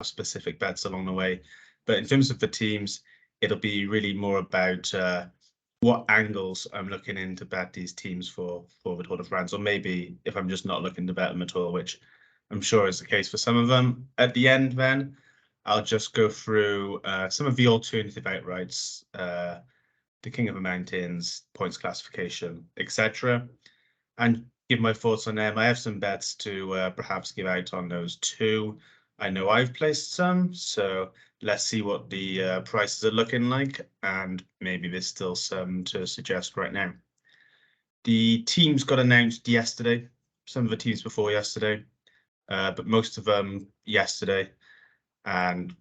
specific bets along the way. But in terms of the teams, it'll be really more about what angles I'm looking in to bet these teams for the Tour de France, or maybe if I'm just not looking to bet them at all, which I'm sure is the case for some of them. At the end, then I'll just go through some of the alternative outrights, the King of the Mountains, points classification, etc., and give my thoughts on them. I have some bets to perhaps give out on those too. I know I've placed some, so let's see what the prices are looking like, and maybe there's still some to suggest right now. The teams got announced yesterday, some of the teams before yesterday, but most of them yesterday, and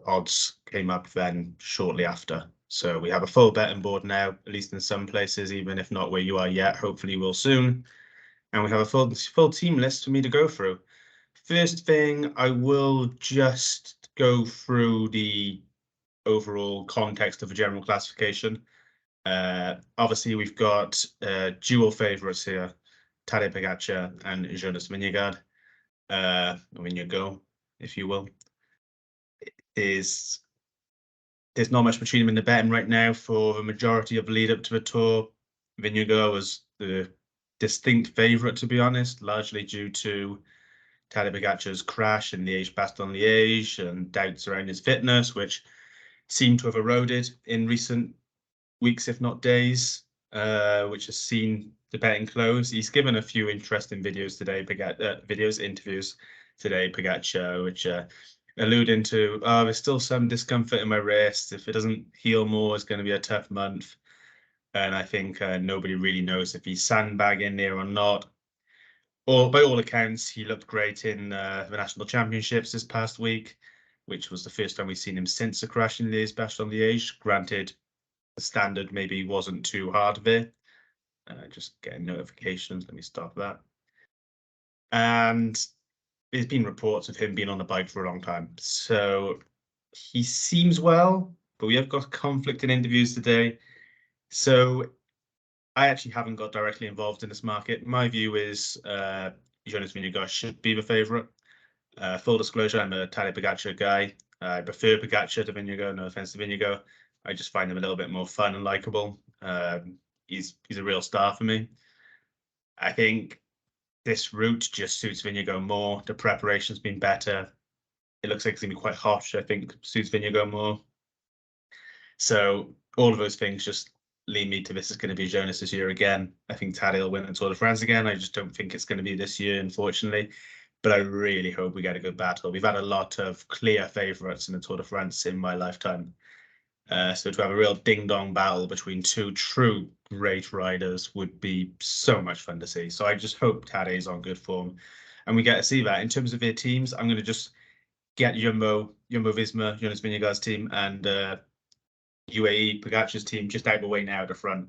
odds came up then shortly after. So we have a full betting board now, at least in some places, even if not where you are yet, hopefully we'll soon. And we have a full team list for me to go through. First thing, I will just go through the overall context of the general classification. Obviously, we've got dual favourites here, Tadej Pogacar and Jonas Vingegaard. Vingegaard, if you will. There's not much between them in the betting right now for the majority of the lead up to the Tour. Vingegaard was the distinct favourite, to be honest, largely due to Tadej Pogacar's crash in Liège-Bastogne-Liège and doubts around his fitness, which seem to have eroded in recent weeks, if not days, which has seen the betting close. He's given a few interesting videos today, interviews today, Pogacar, which alluding to, there's still some discomfort in my wrist. If it doesn't heal more, it's going to be a tough month. And I think nobody really knows if he's sandbagging there or not. Or by all accounts, he looked great in the national championships this past week, which was the first time we've seen him since the crash in Liège-Bastogne-Liège. Granted, the standard maybe wasn't too hard there. Just getting notifications. Let me stop that. And there's been reports of him being on the bike for a long time. So he seems well, but we have got conflicting interviews today. So I actually haven't got directly involved in this market. My view is Jonas Vingegaard should be the favourite. Full disclosure, I'm a Tadej Pogacar guy. I prefer Pogacar to Vingegaard, no offense to Vingegaard. I just find him a little bit more fun and likable. He's a real star for me. I think this route just suits Vingegaard more. The preparation's been better. It looks like it's going to be quite hot, which I think suits Vingegaard more. So all of those things just lead me to this is going to be Jonas this year again. I think Tadej will win the Tour de France again. I just don't think it's going to be this year, unfortunately. But I really hope we get a good battle. We've had a lot of clear favourites in the Tour de France in my lifetime. So to have a real ding-dong battle between two true great riders would be so much fun to see. So I just hope Tadej is on good form. And we get to see that. In terms of their teams, I'm going to just get Jumbo-Visma, Jonas Vingegaard's team, and UAE, Pogacar's team just out of the way now at the front.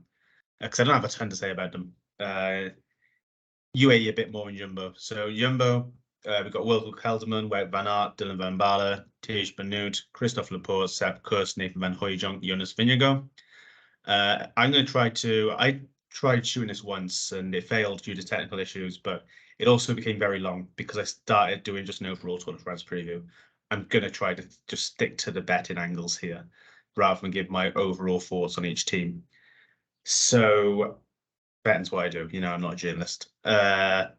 Because I don't have a ton to say about them. UAE a bit more in Jumbo. So Jumbo, we've got Wilco Kelderman, Wout van Aert, Dylan van Baarle, Tej Benoot, Christophe Laporte, Sepp Kuss, Nathan van Hooijdonk, Jonas Vingegaard. I'm going to I tried shooting this once and it failed due to technical issues, but it also became very long because I started doing just an overall Tour de France preview. I'm going to try to just stick to the betting angles here rather than give my overall thoughts on each team. So betting's what I do. I'm not a journalist. The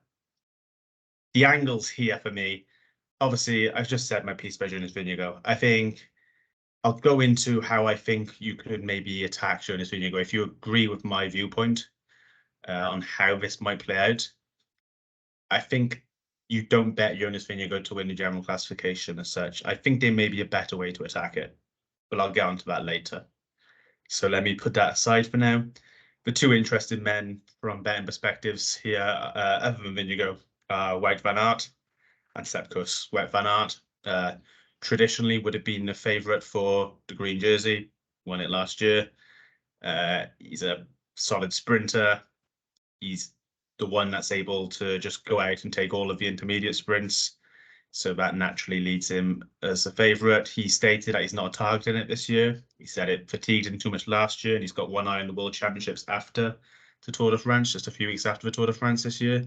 angles here for me, obviously, I've just said my piece by Jonas Vingegaard. I think I'll go into how I think you could maybe attack Jonas Vingegaard if you agree with my viewpoint on how this might play out. I think you don't bet Jonas Vingegaard to win the general classification as such. I think there may be a better way to attack it, but I'll get onto that later. So let me put that aside for now. The two interested men from betting perspectives here, other than Vingegaard, Wout van Aert and Sepp Kuss. Wout van Aert traditionally would have been the favourite for the green jersey, won it last year. He's a solid sprinter. He's the one that's able to just go out and take all of the intermediate sprints. So that naturally leads him as a favourite. He stated that he's not targeting it this year. He said it fatigued him too much last year, and he's got one eye on the World Championships after the Tour de France, just a few weeks after the Tour de France this year.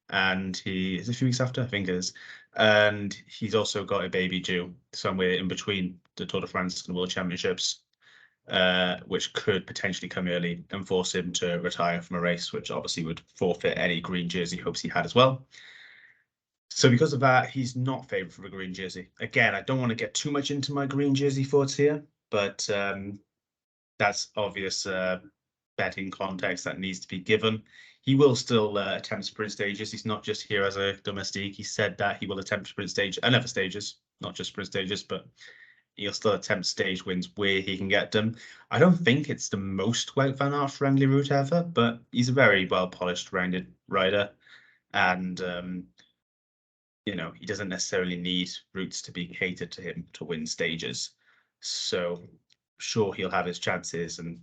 and he is a few weeks after, I think it is. And he's also got a baby due somewhere in between the Tour de France and the World Championships, which could potentially come early and force him to retire from a race, which obviously would forfeit any green jersey hopes he had as well. So because of that, he's not favoured for a green jersey. Again, I don't want to get too much into my green jersey thoughts here, but that's obvious betting context that needs to be given. He will still attempt sprint stages. He's not just here as a domestique. He said that he will attempt sprint stage and other stages, not just sprint stages, but he'll still attempt stage wins where he can get them. I don't think it's the most Wout van Aert friendly route ever, but he's a very well polished, rounded rider, and he doesn't necessarily need routes to be catered to him to win stages. So sure, he'll have his chances, and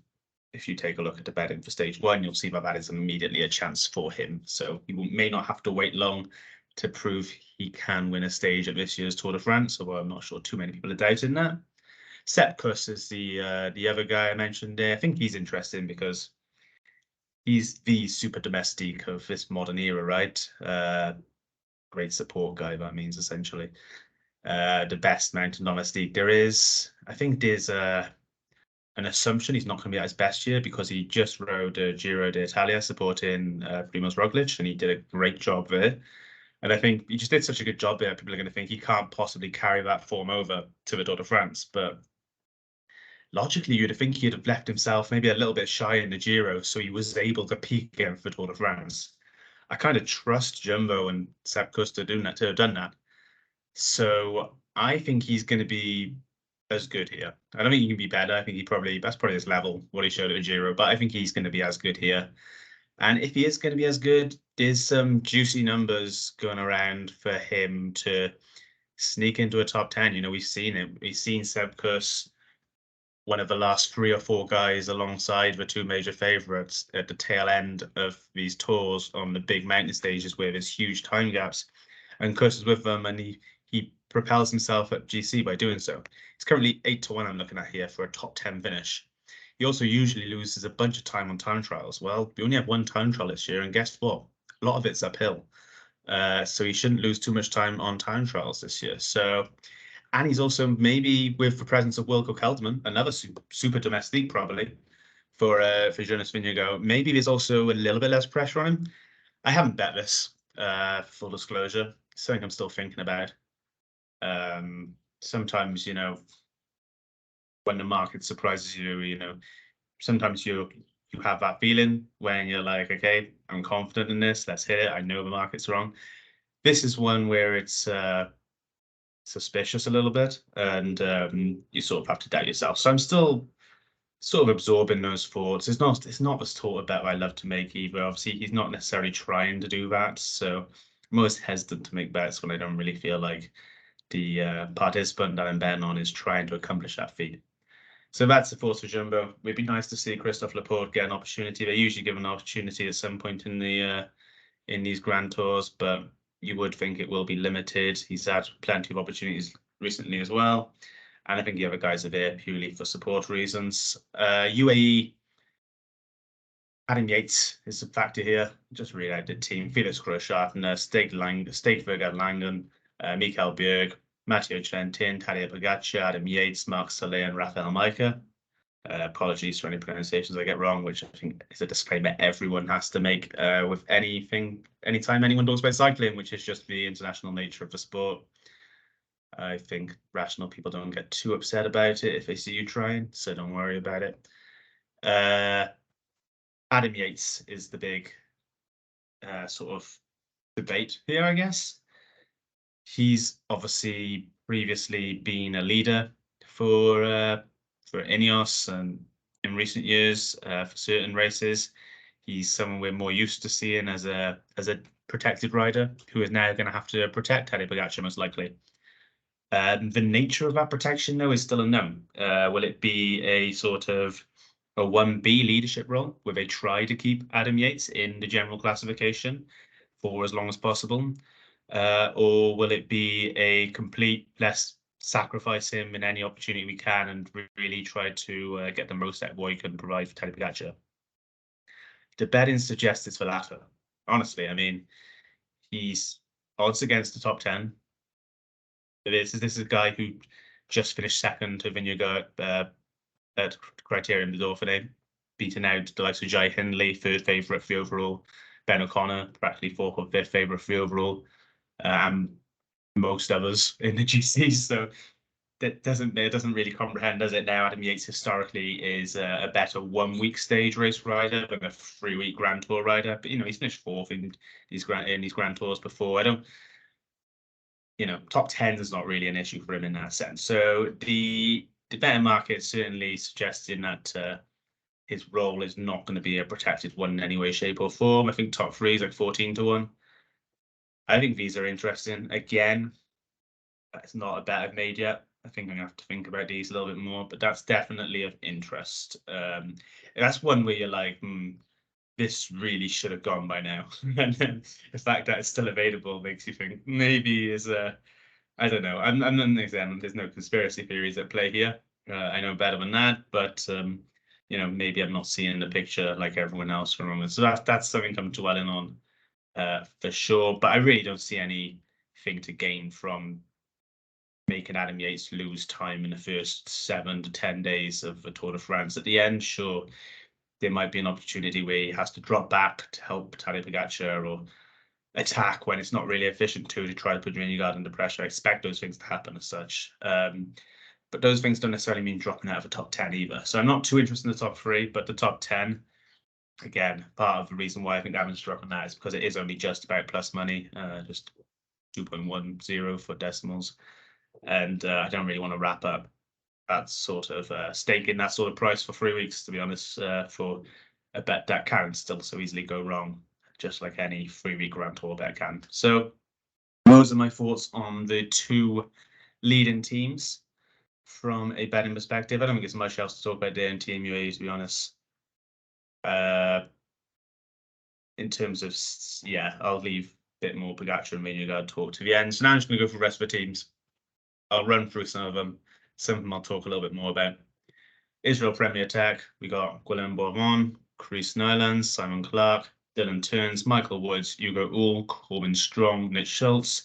if you take a look at the betting for stage one, you'll see that is immediately a chance for him. So he may not have to wait long to prove he can win a stage at this year's Tour de France, although I'm not sure too many people are doubting that. Sepp Kuss is the other guy I mentioned there. I think he's interesting because he's the super domestique of this modern era, right? Great support guy, that means essentially. The best mountain domestique there is. I think there's an assumption he's not going to be at his best year because he just rode Giro d'Italia supporting Primoz Roglic, and he did a great job there. And I think he just did such a good job there. People are going to think he can't possibly carry that form over to the Tour de France. But logically, you'd think he'd have left himself maybe a little bit shy in the Giro, so he was able to peak again for the Tour de France. I kind of trust Jumbo and Sepp Kuss to have done that. So I think he's going to be as good here. I don't think he can be better. I think that's probably his level, what he showed at the Giro, but I think he's going to be as good here. And if he is going to be as good, there's some juicy numbers going around for him to sneak into a top 10. We've seen it. We've seen Sepp Kuss, one of the last 3 or 4 guys alongside the 2 major favourites at the tail end of these tours on the big mountain stages where there's huge time gaps. And Kuss is with them, and he propels himself at GC by doing so. He's currently 8-1 I'm looking at here for a top 10 finish. He also usually loses a bunch of time on time trials. Well, we only have 1 time trial this year, and guess what? A lot of it's uphill. So he shouldn't lose too much time on time trials this year. And he's also maybe with the presence of Wilco Kelderman, another super domestique probably for Jonas Vingegaard. Maybe there's also a little bit less pressure on him. I haven't bet this, full disclosure. Something I'm still thinking about. Sometimes, when the market surprises you, sometimes you have that feeling when you're like, okay, I'm confident in this, let's hit it. I know the market's wrong. This is one where it's suspicious a little bit, and you sort of have to doubt yourself. So I'm still sort of absorbing those thoughts. It's not the sort of bet I love to make either. Obviously, he's not necessarily trying to do that. So I'm always hesitant to make bets when I don't really feel like the participant that I'm betting on is trying to accomplish that feat. So that's the force for Jumbo. It'd be nice to see Christophe Laporte get an opportunity. They usually give an opportunity at some point in these Grand Tours, but you would think it will be limited. He's had plenty of opportunities recently as well. And I think the other guys are there purely for support reasons. UAE, Adam Yates is a factor here. Just read out the team. Felix Großschartner, Stekeberg Langen, Michael Bjerg, Matteo Trentin, Tadej Pogacar, Adam Yates, Marc Soler, and Rafael Majka. Apologies for any pronunciations I get wrong, which I think is a disclaimer everyone has to make with anytime anyone talks about cycling, which is just the international nature of the sport. I think rational people don't get too upset about it if they see you trying, so don't worry about it. Adam Yates is the big sort of debate here, I guess. He's obviously previously been a leader for Ineos and in recent years for certain races. He's someone we're more used to seeing as a protected rider who is now going to have to protect Tadej Pogacar most likely. The nature of that protection, though, is still unknown. Will it be a sort of a 1B leadership role where they try to keep Adam Yates in the general classification for as long as possible? Or will it be a complete let's sacrifice him in any opportunity we can and really try to get the most out of what he can provide for Tadej Pogacar? The betting suggests it's the latter. Honestly, I mean, He's odds against the top 10. This is a guy who just finished second to Vingegaard at Criterium de Dauphiné, beaten out the likes of Jai Hindley, third favourite for the overall, Ben O'Connor, practically fourth or fifth favourite for the overall, and most others in the GC. So it doesn't really comprehend, does it? Now Adam Yates historically is a better 1 week stage race rider than a 3 week Grand Tour rider. But he's finished fourth in these Grand Tours before. I don't. Top 10 is not really an issue for him in that sense. So the betting market is certainly suggesting that his role is not going to be a protected one in any way, shape, or form. I think top 3 is like 14-1. I think these are interesting. Again, it's not a bet I've made yet. I think I'm going to have to think about these a little bit more, but that's definitely of interest. That's one where you're like, this really should have gone by now. And then the fact that it's still available makes you think maybe is I don't know. I'm there's no conspiracy theories at play here. I know better than that, but maybe I'm not seeing the picture like everyone else from Roman. So that's something I'm dwelling on for sure. But I really don't see anything to gain from making Adam Yates lose time in the first 7 to 10 days of the Tour de France. At the end, sure, there might be an opportunity where he has to drop back to help Tadej Pogacar or attack when it's not really efficient to try to put Vingegaard under pressure. I expect those things to happen as such. But those things don't necessarily mean dropping out of the top 10 either. So I'm not too interested in the top 3, but the top 10, again, part of the reason why I think I haven't struck on that is because it is only just about plus money, just 2.10 for decimals. And I don't really want to wrap up that sort of stake in that sort of price for 3 weeks, to be honest, for a bet that can still so easily go wrong, just like any 3-week Grand Tour bet can. So those are my thoughts on the 2 leading teams from a betting perspective. I don't think there's much else to talk about there in Team UAE, to be honest. In terms of, I'll leave a bit more Pogacar and Vingegaard talk to the end. So now I'm just going to go for the rest of the teams. I'll run through some of them. Some of them I'll talk a little bit more about. Israel Premier Tech, we got Guillaume Bourbon, Chris Nyland, Simon Clark, Dylan Teuns, Michael Woods, Hugo Uhl, Corbin Strong, Nick Schultz.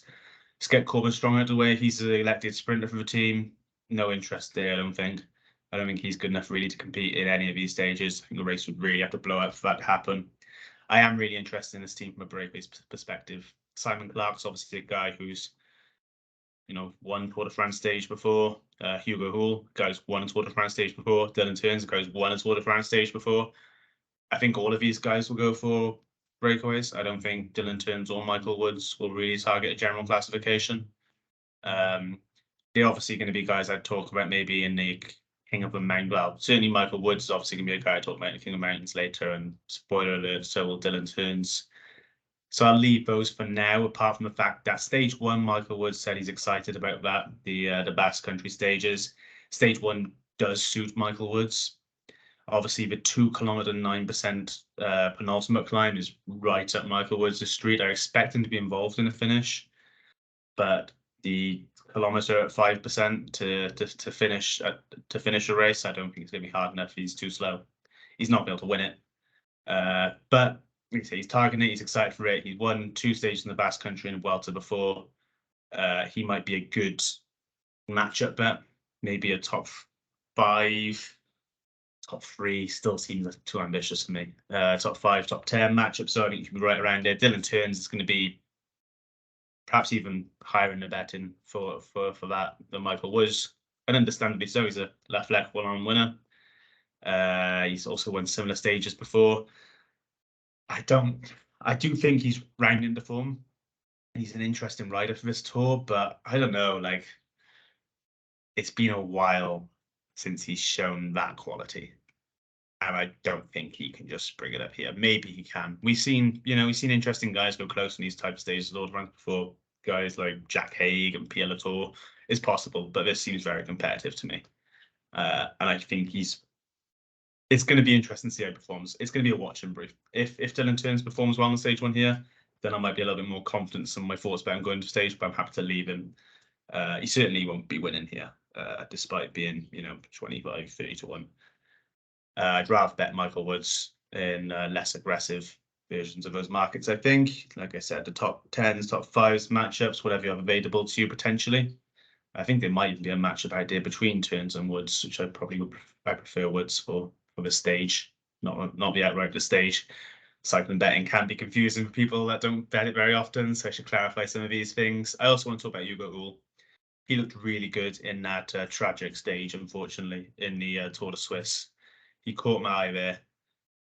Let's get Corbin Strong out of the way. He's the elected sprinter for the team. No interest there, I don't think. I don't think he's good enough really to compete in any of these stages. I think the race would really have to blow up for that to happen. I am really interested in this team from a breakaways perspective. Simon Clark's obviously a guy who's won Tour de France stage before. Hugo Uhl, guys won a Tour de France stage before. Dylan Teuns, guys won a Tour de France stage before. I think all of these guys will go for breakaways. I don't think Dylan Teuns or Michael Woods will really target a general classification. They're obviously going to be guys I'd talk about maybe in the King of the Mountains. Well, certainly Michael Woods is obviously going to be a guy I talk about in the King of Mountains later. And spoiler alert, so will Dylan Teuns. So I'll leave those for now, apart from the fact that stage 1, Michael Woods said he's excited about that, the Basque Country stages. Stage 1 does suit Michael Woods. Obviously, the 2 kilometer 9% penultimate climb is right up Michael Woods' street. I expect him to be involved in the finish, but the kilometer at 5% to finish a race, I don't think it's going to be hard enough. He's too slow. He's not going to be able to win it. But he's targeting it. He's excited for it. He's won 2 stages in the Basque Country and Vuelta before. He might be a good matchup bet. Maybe a top 5. Top 3 still seems too ambitious for me. Top 5, top 10 matchup, so I think you can be right around there. Dylan Teuns is going to be perhaps even higher in the betting for that than Michael Woods. And understandably so, he's a La Flèche one-on winner. He's also won similar stages before. I do think he's rounding the form. He's an interesting rider for this tour, but I don't know, like, it's been a while since he's shown that quality. And I don't think he can just bring it up here. Maybe he can. We've seen interesting guys go close in these type of stages of Tour de France before. Guys like Jack Haig and Pierre Latour. It's possible, but this seems very competitive to me. And I think it's going to be interesting to see how he performs. It's going to be a watch and brief. If Dylan Teuns performs well on stage 1 here, then I might be a little bit more confident in my thoughts about him going to stage, but I'm happy to leave him. He certainly won't be winning here, despite being 25-30-1. I'd rather bet Michael Woods in less aggressive versions of those markets, I think. Like I said, the top 10s, top 5s matchups, whatever you have available to you potentially. I think there might even be a matchup idea between Turns and Woods, which I probably would I prefer Woods for the stage, not the outright the stage. Cycling betting can be confusing for people that don't bet it very often, so I should clarify some of these things. I also want to talk about Hugo Uhl. He looked really good in that tragic stage, unfortunately, in the Tour de Suisse. He caught my eye there.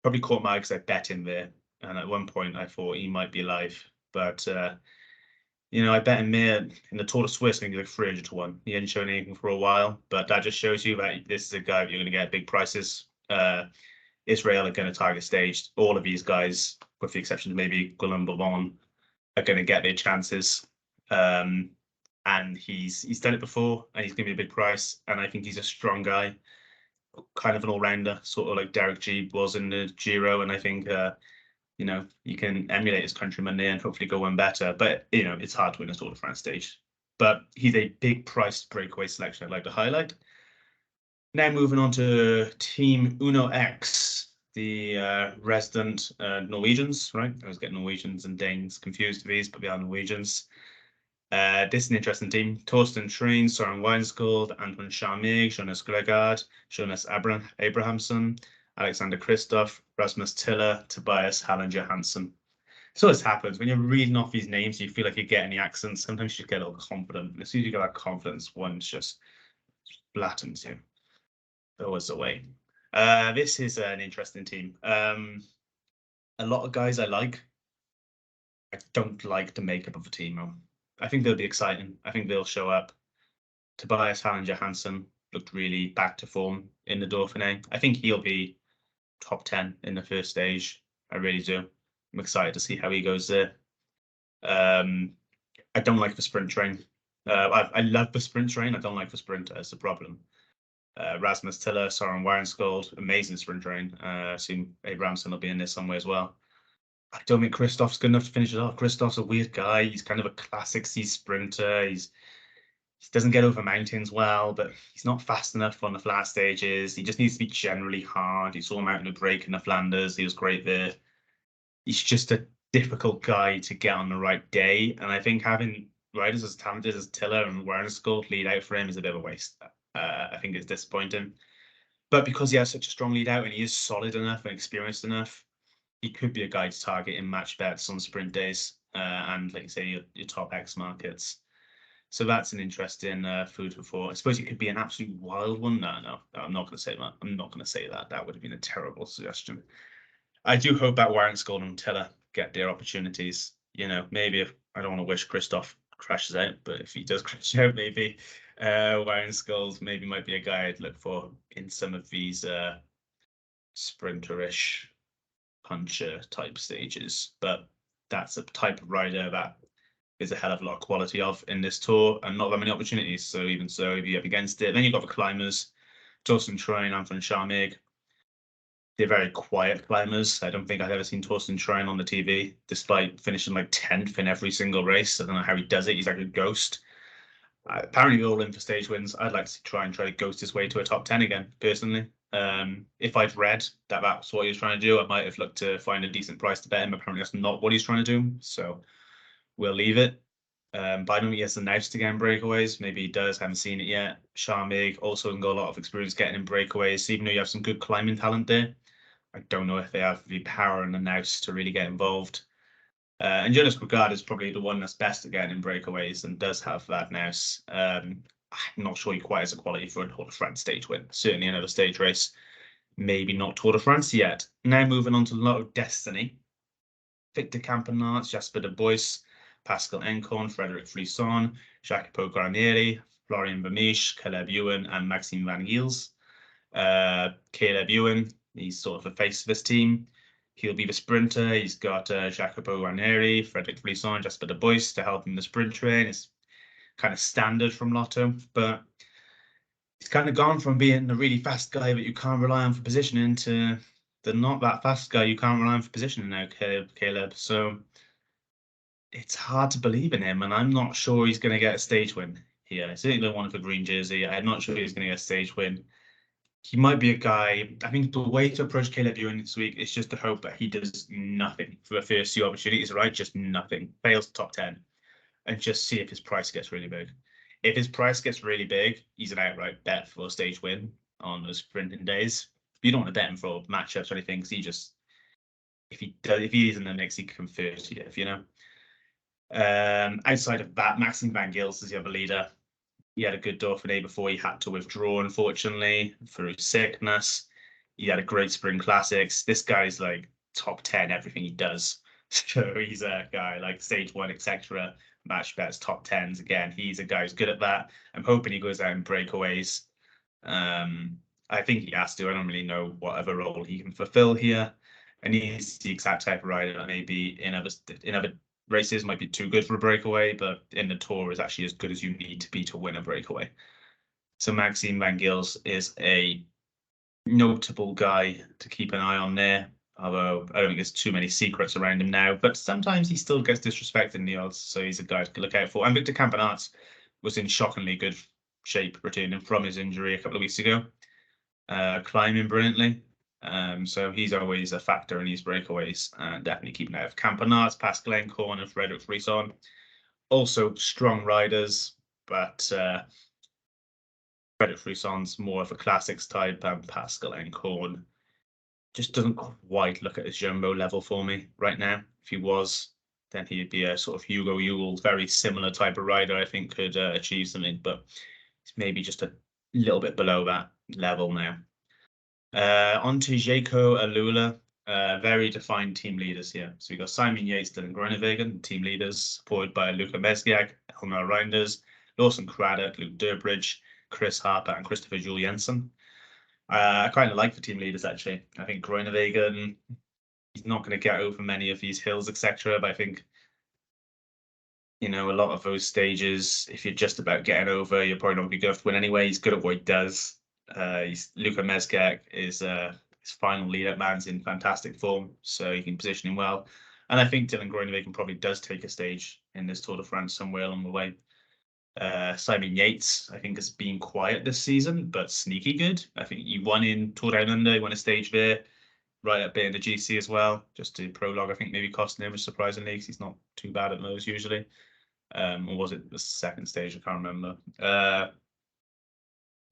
Probably caught my eye because I bet him there. And at one point, I thought he might be alive. But, I bet him there in the Tour de Suisse, I think he's like 300 to 1. He hadn't shown anything for a while. But that just shows you that this is a guy that you're going to get big prices. Israel are going to target stage. All of these guys, with the exception of maybe Guillaume Bourbon, are going to get their chances. And he's done it before, and he's going to be a big price. And I think he's a strong guy, kind of an all-rounder, sort of like Derek G was in the Giro. And I think, you can emulate his countryman there and hopefully go one better. But, it's hard to win a Tour de France stage. But he's a big price breakaway selection I'd like to highlight. Now moving on to Team Uno X, the resident Norwegians, right? I was getting Norwegians and Danes confused with these, but they are Norwegians. This is an interesting team. Torsten Train, Søren Weinskjold, Anton Charmig, Jonas Gregard, Jonas Abrahamsson, Alexander Kristoff, Rasmus Tiller, Tobias Hallinger Hansen. So this happens when you're reading off these names, you feel like you're getting the accents. Sometimes you just get a little confident. As soon as you get that confidence, one's just blatant you. Always the way. This is an interesting team. A lot of guys I like. I don't like the makeup of the team, though. I think they'll be exciting. I think they'll show up. Tobias Hallinger Hansen looked really back to form in the Dauphiné. I think he'll be top 10 in the first stage. I really do. I'm excited to see how he goes there. I don't like the sprint train. I love the sprint train. I don't like the sprinter. That's the problem. Rasmus Tiller, Søren Weinskjold, amazing sprint train. I assume Abrahamsson will be in there somewhere as well. I don't think Kristoff's good enough to finish it off. Kristoff's a weird guy. He's kind of a classic C sprinter. He doesn't get over mountains well, but he's not fast enough on the flat stages. He just needs to be generally hard. You saw him out in the break in the Flanders. He was great there. He's just a difficult guy to get on the right day. And I think having riders as talented as Tiller and Weinskjold lead out for him is a bit of a waste. I think it's disappointing. But because he has such a strong lead out and he is solid enough and experienced enough, he could be a guy to target in match bets on sprint days and, like you say, your top X markets. So that's an interesting food for thought. I suppose it could be an absolute wild one. No, I'm not going to say that. I'm not going to say that. That would have been a terrible suggestion. I do hope that Weinskjold and Tiller get their opportunities. Maybe if I don't want to wish Kristoff crashes out, but if he does crash out, maybe Weinskjold maybe might be a guy I'd look for in some of these sprinterish puncher type stages. But that's a type of rider that is a hell of a lot of quality of in this tour and not that many opportunities. So even so, if you're up against it, then you've got the climbers, Torsten Train, Anton Charmig. They're very quiet climbers. I don't think I've ever seen Torsten Train on the TV, despite finishing like 10th in every single race. I don't know how he does it. He's like a ghost. Apparently, they're all in for stage wins. I'd like to try to ghost his way to a top 10 again, personally. If I'd read that that's what he was trying to do, I might have looked to find a decent price to bet him. Apparently, that's not what he's trying to do. So we'll leave it. But I don't think he has the nous to get in breakaways. Maybe he does. Haven't seen it yet. Charmig also got a lot of experience getting in breakaways. Even though you have some good climbing talent there, I don't know if they have the power and the nous to really get involved. And Jonas Gregard is probably the one that's best at getting in breakaways and does have that nous. I'm not sure he quite has a quality for a Tour de France stage win. Certainly another stage race. Maybe not Tour de France yet. Now moving on to Lotto Destiny. Victor Campenaerts, Jasper de Bois, Pascal Encorn, Frederick Frisson, Jacopo Guarnieri, Florian Vermeesch, Caleb Ewan, and Maxime Van Giels. Caleb Ewan, he's sort of the face of this team. He'll be the sprinter. He's got Jacopo Guarnieri, Frederick Frisson, Jasper de Bois to help him in the sprint train. It's kind of standard from Lotto, but he's kind of gone from being a really fast guy that you can't rely on for positioning to the not that fast guy you can't rely on for positioning now, Caleb. So it's hard to believe in him, and I'm not sure he's going to get a stage win here. I certainly don't want for green jersey. I'm not sure he's going to get a stage win. he might be a guy. I think the way to approach Caleb Ewan this week is just to hope that he does nothing for the first few opportunities, right? Just nothing. Fails top 10 and just see if his price gets really big. If his price gets really big, he's an outright bet for a stage win on those sprinting days. You don't want to bet him for matchups or anything because he just, if he is in the mix, he can 30th, you know. Outside of that, Maxime Van Gils is the other leader. He had a good Dauphiné before he had to withdraw, unfortunately, through sickness. He had a great Spring Classics. This guy's like top 10 everything he does. So he's a guy like stage one, etc. Match bets, top 10s again. He's a guy who's good at that. I'm hoping he goes out in breakaways. I think he has to. I don't really know what other role he can fulfill here. And he's the exact type of rider that maybe in other races might be too good for a breakaway, but in the Tour is actually as good as you need to be to win a breakaway. So Maxime Van Gils is a notable guy to keep an eye on there. Although I don't think there's too many secrets around him now, but sometimes he still gets disrespected in the odds, so he's a guy to look out for. And Victor Campenaerts was in shockingly good shape returning from his injury a couple of weeks ago, climbing brilliantly. So he's always a factor in these breakaways, and definitely keeping out of Campenaerts, past Glencorn and Frederick Frisson. Also strong riders, but Frederick Frisson's more of a classics type, and Pascal Glencorn just doesn't quite look at his jumbo level for me right now. If he was, then he'd be a sort of Hugo Yule, very similar type of rider. I think could achieve something, but it's maybe just a little bit below that level now. On to Jaco Alula. Very defined team leaders here. So we got Simon Yates, Dylan Groenewegen, team leaders, supported by Luca Mesgiag, Elmar Reinders, Lawson Craddock, Luke Durbridge, Chris Harper, and Christopher Juliensen. I kind of like the team leaders, actually. I think Groenewegen, he's not going to get over many of these hills, etc. But I think, you know, a lot of those stages, if you're just about getting over, you're probably not going to be good to win anyway. He's good at what he does. Luca Mesgiag is his final lead-up man's in fantastic form, so he can position him well. And I think Dylan Groenewegen probably does take a stage in this Tour de France somewhere along the way. Simon Yates, I think, has been quiet this season, but sneaky good. I think he won in Tour Down Under, he won a stage there, right up there in the GC as well. Just to prologue, I think maybe costing him surprisingly, because he's not too bad at those usually. Or was it the second stage? I can't remember.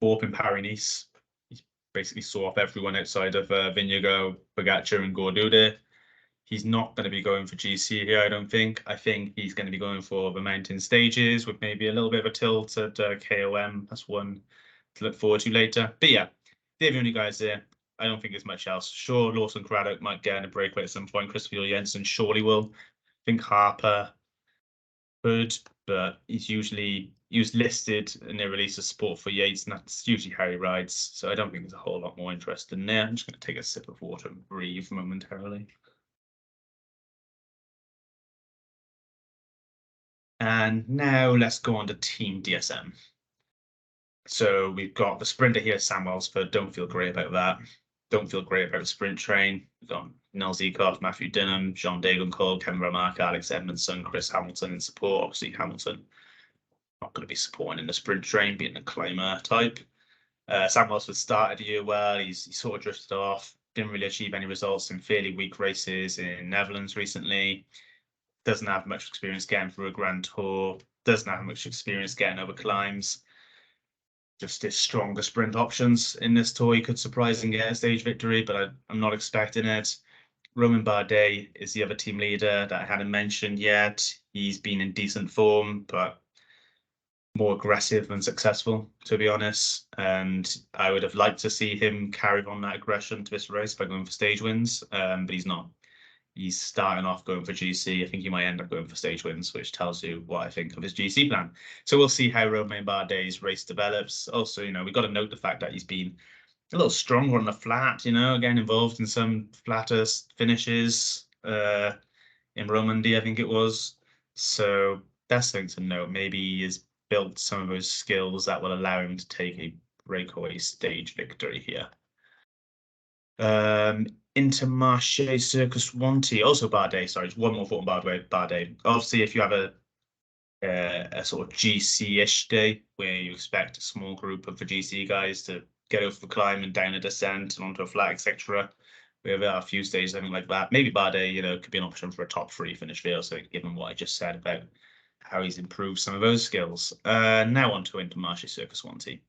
Thorpe in Paris-Nice. He basically saw off everyone outside of Vingegaard, Pogacar, and Gaudu. He's not going to be going for GC here, I don't think. I think he's going to be going for the mountain stages with maybe a little bit of a tilt at KOM. That's one to look forward to later. But yeah, they're the only guys there. I don't think there's much else. Sure, Lawson Craddock might get in a breakaway at some point. Christopher Jensen surely will. I think Harper could, but he was listed and they release a support for Yates, and that's usually how he rides. So I don't think there's a whole lot more interest in there. I'm just going to take a sip of water and breathe momentarily. And now let's go on to Team DSM. So we've got the sprinter here, Sam Welsford. Don't feel great about that. Don't feel great about the sprint train. We've got Nels Eekhoff, Matthew Dinham, Jean Degenkolb, Kevin Vermaak, Alex Edmondson, Chris Hamilton in support. Obviously, Hamilton not going to be supporting in the sprint train, being a climber type. Sam Welsford started the year well. He sort of drifted off. Didn't really achieve any results in fairly weak races in Netherlands recently. Doesn't have much experience getting through a Grand Tour, doesn't have much experience getting over climbs. Just his stronger sprint options in this tour. He could surprise and get a stage victory, but I'm not expecting it. Romain Bardet is the other team leader that I hadn't mentioned yet. He's been in decent form, but more aggressive than successful, to be honest. And I would have liked to see him carry on that aggression to this race by going for stage wins, but he's not. He's starting off going for GC. I think he might end up going for stage wins, which tells you what I think of his GC plan. So we'll see how Romain Bardet's race develops. Also, you know, we've got to note the fact that he's been a little stronger on the flat, you know, getting involved in some flatter finishes in Romandy, I think it was. So that's something to note. Maybe he has built some of those skills that will allow him to take a breakaway stage victory here. Intermarché Circus Wanty, also Bardet. Sorry, one more thought on Bardet. Obviously, if you have a sort of GC-ish day where you expect a small group of the GC guys to get over the climb and down a descent and onto a flat, etc. We have a few stages, something like that. Maybe Bardet, could be an option for a top 3 finish there. So given what I just said about how he's improved some of those skills. Now on to Intermarché Circus 1T.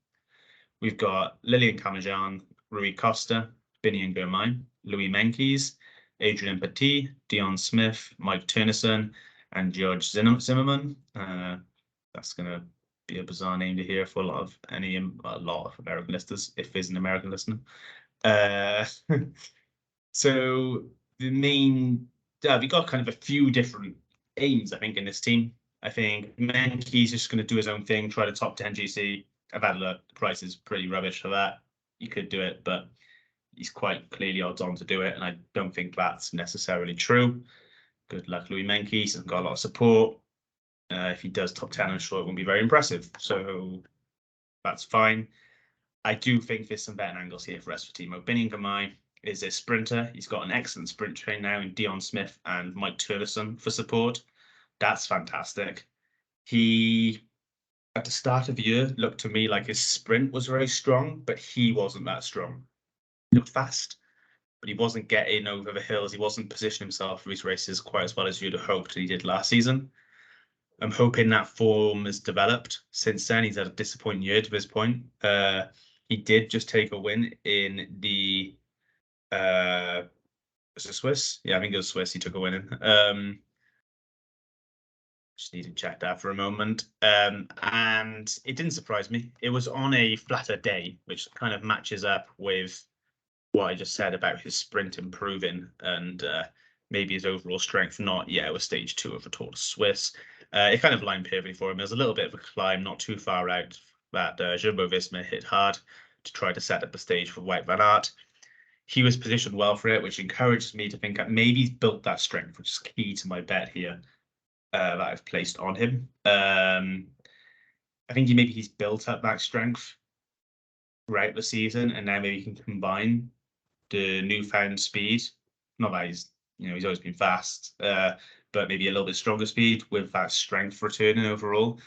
We've got Lilian Camajan, Rui Costa, Binion Girmay, Louis Menkes, Adrian Petit, Dion Smith, Mike Turnison, and George Zimmerman. That's going to be a bizarre name to hear for a lot of American listeners, if there's an American listener. So the main, we got kind of a few different aims, I think, in this team. I think Menkes just going to do his own thing, try to top 10 GC. I've had a look. The price is pretty rubbish for that. You could do it, but he's quite clearly odds on to do it, and I don't think that's necessarily true. Good luck, Louis Menkes. He's got a lot of support. If he does top 10, I'm sure it won't be very impressive. So that's fine. I do think there's some better angles here for us for Timo. Binion Girmay is a sprinter. He's got an excellent sprint train now in Dion Smith and Mike Turnison for support. That's fantastic. He, at the start of the year, looked to me like his sprint was very strong, but he wasn't that strong. He looked fast, but he wasn't getting over the hills. He wasn't positioning himself for these races quite as well as you'd have hoped he did last season. I'm hoping that form has developed since then. He's had a disappointing year to this point. He did just take a win in the was it Swiss? Yeah, I think it was Swiss. He took a win in. Just need to check that for a moment. And it didn't surprise me. It was on a flatter day, which kind of matches up with what I just said about his sprint improving and maybe his overall strength not yet. It was stage 2 of the Tour de Suisse. It kind of lined perfectly for him. There's a little bit of a climb, not too far out, that Jumbo-Visma hit hard to try to set up the stage for Wout van Aert. He was positioned well for it, which encourages me to think that maybe he's built that strength, which is key to my bet here that I've placed on him. I think maybe he's built up that strength throughout the season, and now maybe he can combine the newfound speed. Not that he's always been fast, but maybe a little bit stronger speed with that strength returning overall.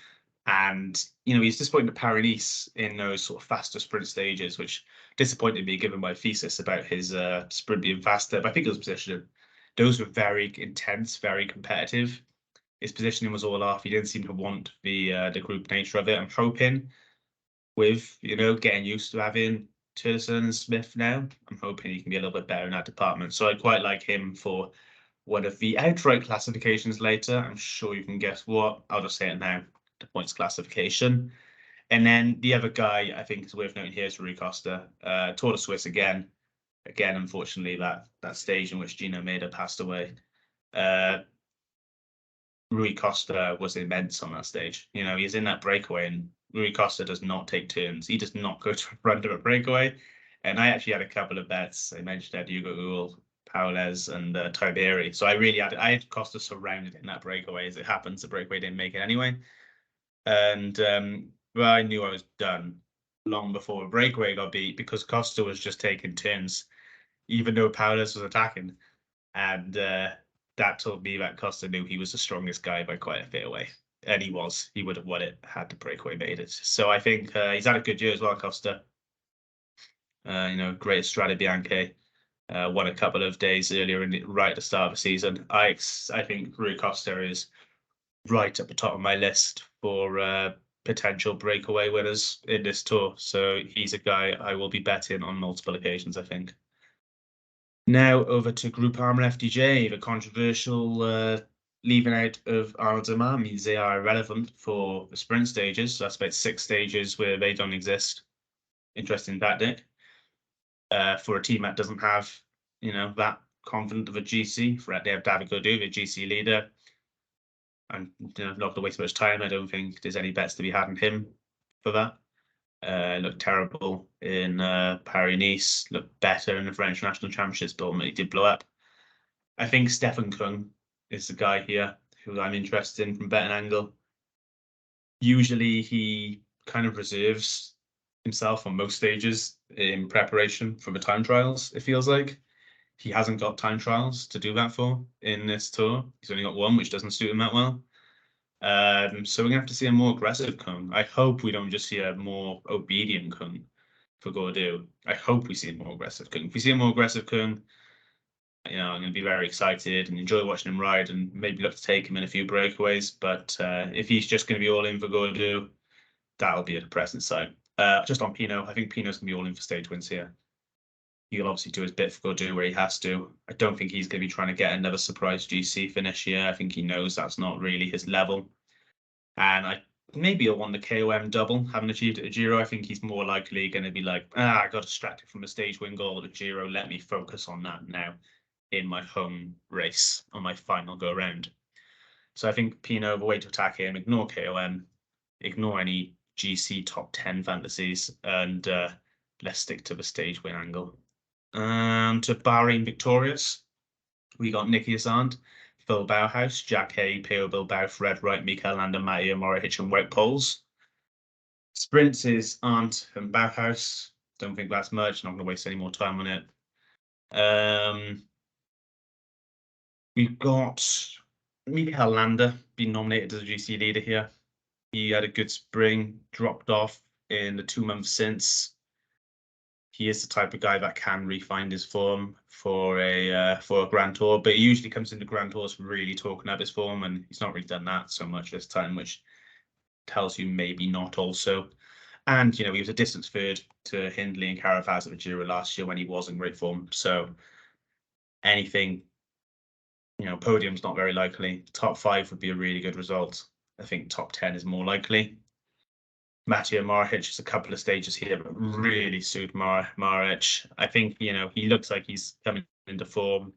And he's disappointed at Paris-Nice in those sort of faster sprint stages, which disappointed me given my thesis about his sprint being faster. But I think his positioning, those were very intense, very competitive. His positioning was all off. He didn't seem to want the group nature of it. I'm hoping with getting used to having Tillotson and Smith now, I'm hoping he can be a little bit better in that department. So I'd quite like him for one of the outright classifications later. I'm sure you can guess what. I'll just say it now, the points classification. And then the other guy I think is worth noting here is Rui Costa. Tour de Suisse again. Again, unfortunately, that stage in which Gino Maeda passed away. Rui Costa was immense on that stage. He's in that breakaway, and Rui Costa does not take turns. He does not go to the front of a breakaway. And I actually had a couple of bets. I mentioned that Hugo Uhl, Paules, and Tiberi. So I had Costa surrounded in that breakaway. As it happens, the breakaway didn't make it anyway. And well, I knew I was done long before the breakaway got beat because Costa was just taking turns, even though Paules was attacking. And that told me that Costa knew he was the strongest guy by quite a bit away. And he was. He would have won it had the breakaway made it. So I think he's had a good year as well, Costa. Great Strade Bianche. Won a couple of days earlier right at the start of the season. I think Rui Costa is right at the top of my list for potential breakaway winners in this tour. So he's a guy I will be betting on multiple occasions, I think. Now over to Groupama FDJ, the controversial leaving out of Arnaud Démare means they are irrelevant for the sprint stages. So that's about 6 stages where they don't exist. Interesting tactic. For a team that doesn't have, that confident of a GC. They have David Gaudu, the GC leader. I'm not going to waste much time. I don't think there's any bets to be had on him for that. Looked terrible in Paris-Nice, looked better in the French National Championships, but ultimately did blow up. I think Stefan Kung is the guy here who I'm interested in from betting angle. Usually he kind of reserves himself on most stages in preparation for the time trials, it feels like. He hasn't got time trials to do that for in this tour. He's only got one, which doesn't suit him that well. So we're going to have to see a more aggressive Kung. I hope we don't just see a more obedient Kung. for Gordu. I hope we see a more aggressive Kung. If we see a more aggressive Kung, I'm going to be very excited and enjoy watching him ride and maybe look to take him in a few breakaways. But if he's just going to be all in for Gordu, that'll be a depressing sight. Just on Pinot, I think Pinot's going to be all in for stage wins here. He'll obviously do his bit for Gordu where he has to. I don't think he's going to be trying to get another surprise GC finish here. I think he knows that's not really his level. And maybe he'll want the KOM double, having achieved it at Giro. I think he's more likely going to be like, I got distracted from a stage win goal at Giro. Let me focus on that now in my home race on my final go round. So I think Pinot have a way to attack him, ignore KOM, ignore any GC top 10 fantasies, and let's stick to the stage win angle. To Bahrain victorious, we got Nicky Asand, Phil Bauhaus, Jack Hay, Peo Bilbao, Fred Wright, Mikel Landa, Mattia Morihich, and Wout Poels. Sprints is Arndt and Bauhaus. Don't think that's much. Not going to waste any more time on it. We've got Mikel Landa being nominated as a GC leader here. He had a good spring, dropped off in the 2 months since. He is the type of guy that can refine his form for a Grand Tour, but he usually comes into Grand Tours really talking up his form, and he's not really done that so much this time, which tells you maybe not also. And, he was a distance third to Hindley and Carapaz at the Giro last year when he was in great form. So anything, podium's not very likely. Top 5 would be a really good result. I think top 10 is more likely. Mattia Morihich is a couple of stages here, but really suit Morihich. I think, he looks like he's coming into form.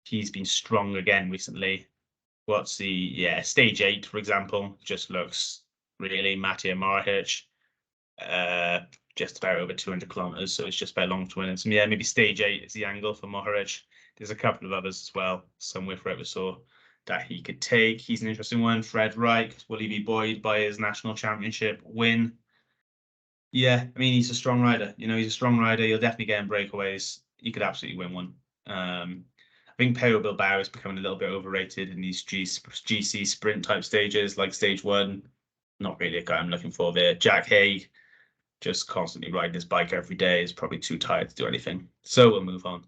He's been strong again recently. Stage 8, for example, just looks really Mattia Morihich. Just about over 200 kilometers, so it's just about long to win. So yeah, maybe stage 8 is the angle for Morihich. There's a couple of others as well, somewhere for Eversaw that he could take. He's an interesting one. Fred Wright, will he be buoyed by his national championship win? Yeah, I mean, he's a strong rider. He's a strong rider. He'll definitely get in breakaways. He could absolutely win one. I think Peo Bilbao is becoming a little bit overrated in these GC sprint type stages, like stage 1. Not really a guy I'm looking for there. Jack Hay, just constantly riding his bike every day, is probably too tired to do anything. So we'll move on.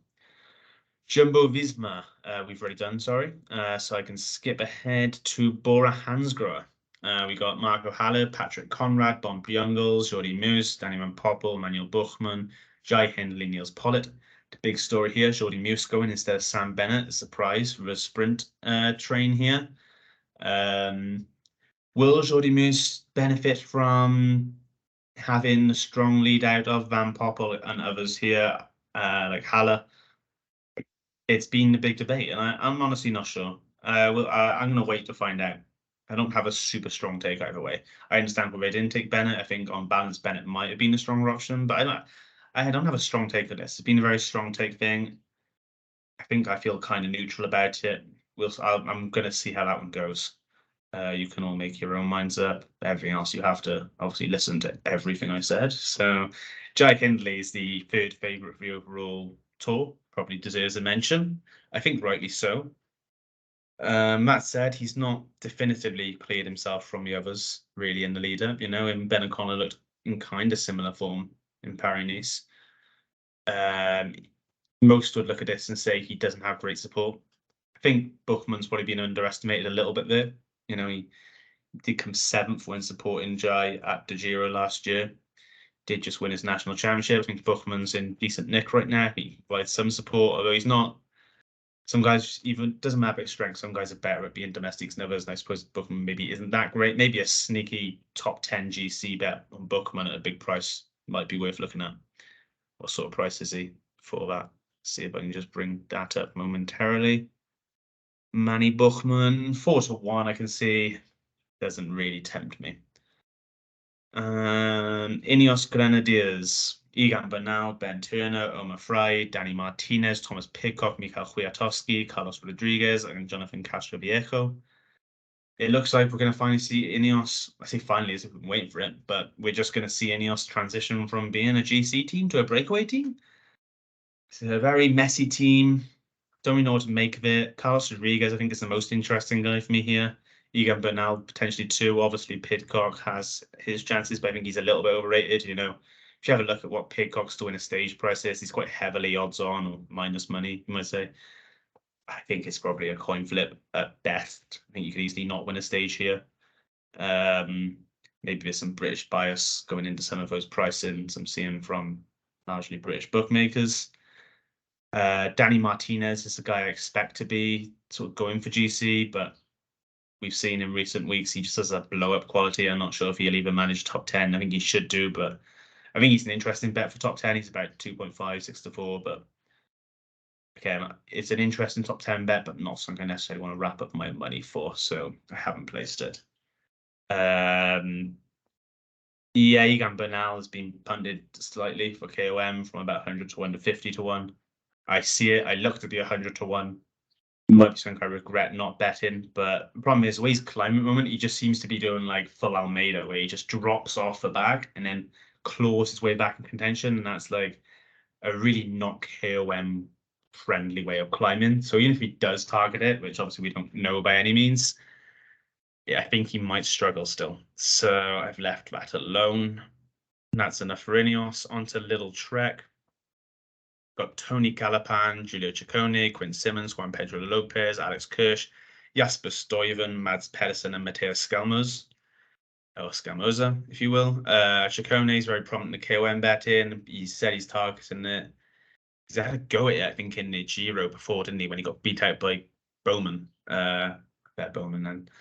Jumbo Visma, we've already done, sorry. So I can skip ahead to Bora Hansgrohe. We got Marco Haller, Patrick Conrad, Bon Briungels, Jordi Meus, Danny Van Poppel, Manuel Buchmann, Jai Hindley, Niels Pollitt. The big story here, Jordi Meus going instead of Sam Bennett, a surprise for the sprint train here. Will Jordi Meus benefit from having a strong lead out of Van Poppel and others here, like Haller? It's been a big debate, and I'm honestly not sure. I'm going to wait to find out. I don't have a super strong take either way. I understand why they didn't take Bennett. I think on balance, Bennett might have been a stronger option, but I don't have a strong take for this. It's been a very strong take thing. I think I feel kind of neutral about it. I'm going to see how that one goes. You can all make your own minds up. Everything else, you have to obviously listen to everything I said. So Jai Hindley is the third favourite for the overall tour. Probably deserves a mention. I think rightly so. That said, he's not definitively cleared himself from the others really in the lead up. And Ben O'Connor looked in kind of similar form in Paris-Nice. Most would look at this and say he doesn't have great support. I think Buchmann's probably been underestimated a little bit there. He did come 7th when supporting Jai at the Giro last year. Did just win his national championship. I think Buchmann's in decent nick right now. He provides some support, although he's not. Some guys, even doesn't matter about strength, some guys are better at being domestics than others, and I suppose Buchmann maybe isn't that great. Maybe a sneaky top 10 GC bet on Buchmann at a big price might be worth looking at. What sort of price is he for that? See if I can just bring that up momentarily. Manny Buchmann, 4-1, I can see. Doesn't really tempt me. Ineos Grenadiers, Egan Bernal, Ben Turner, Omar Frey, Danny Martinez, Thomas Pidcock, Mikhail Kwiatkowski, Carlos Rodriguez, and Jonathan Castroviejo. It looks like we're going to finally see Ineos. I say finally as if we've been waiting for it, but we're just going to see Ineos transition from being a GC team to a breakaway team. It's a very messy team. Don't really know what to make of it. Carlos Rodriguez, I think, is the most interesting guy for me here. Egan Bernal potentially 2. Obviously, Pidcock has his chances, but I think he's a little bit overrated. if you have a look at what Pidcock's doing a stage price is, he's quite heavily odds on or minus money, you might say. I think it's probably a coin flip at best. I think you could easily not win a stage here. Maybe there's some British bias going into some of those pricings I'm seeing from largely British bookmakers. Danny Martinez is the guy I expect to be sort of going for GC, but we've seen in recent weeks he just has a blow-up quality. I'm not sure if he'll even manage top 10. I think he should do, but I think he's an interesting bet for top 10. He's about 2.5, 6 to 4, but again, it's an interesting top 10 bet, but not something I necessarily want to wrap up my money for, so I haven't placed it. Yeah, Egan Bernal has been punted slightly for KOM from about 100 to 1 to 50 to 1. I see it. I looked at the 100 to 1. Might be something I regret not betting, but the problem is the way he's climbing at the moment, he just seems to be doing like full Almeida, where he just drops off the back and then claws his way back in contention, and that's like a really not KOM friendly way of climbing. So even if he does target it, which obviously we don't know by any means, yeah, I think he might struggle still. So I've left that alone. And that's enough for Ineos. Onto Little Trek. Got Tony Calapan, Julio Ciccone, Quinn Simmons, Juan Pedro Lopez, Alex Kirsch, Jasper Stuyven, Mads Pedersen, and Matthias Skelmos. Or Scamosa, if you will. Ciccone is very prominent in the KOM betting. He said he's targeting it. He's had a go at it, I think, in the Giro before, didn't he? When he got beat out by Bowman. Bet Bowman, and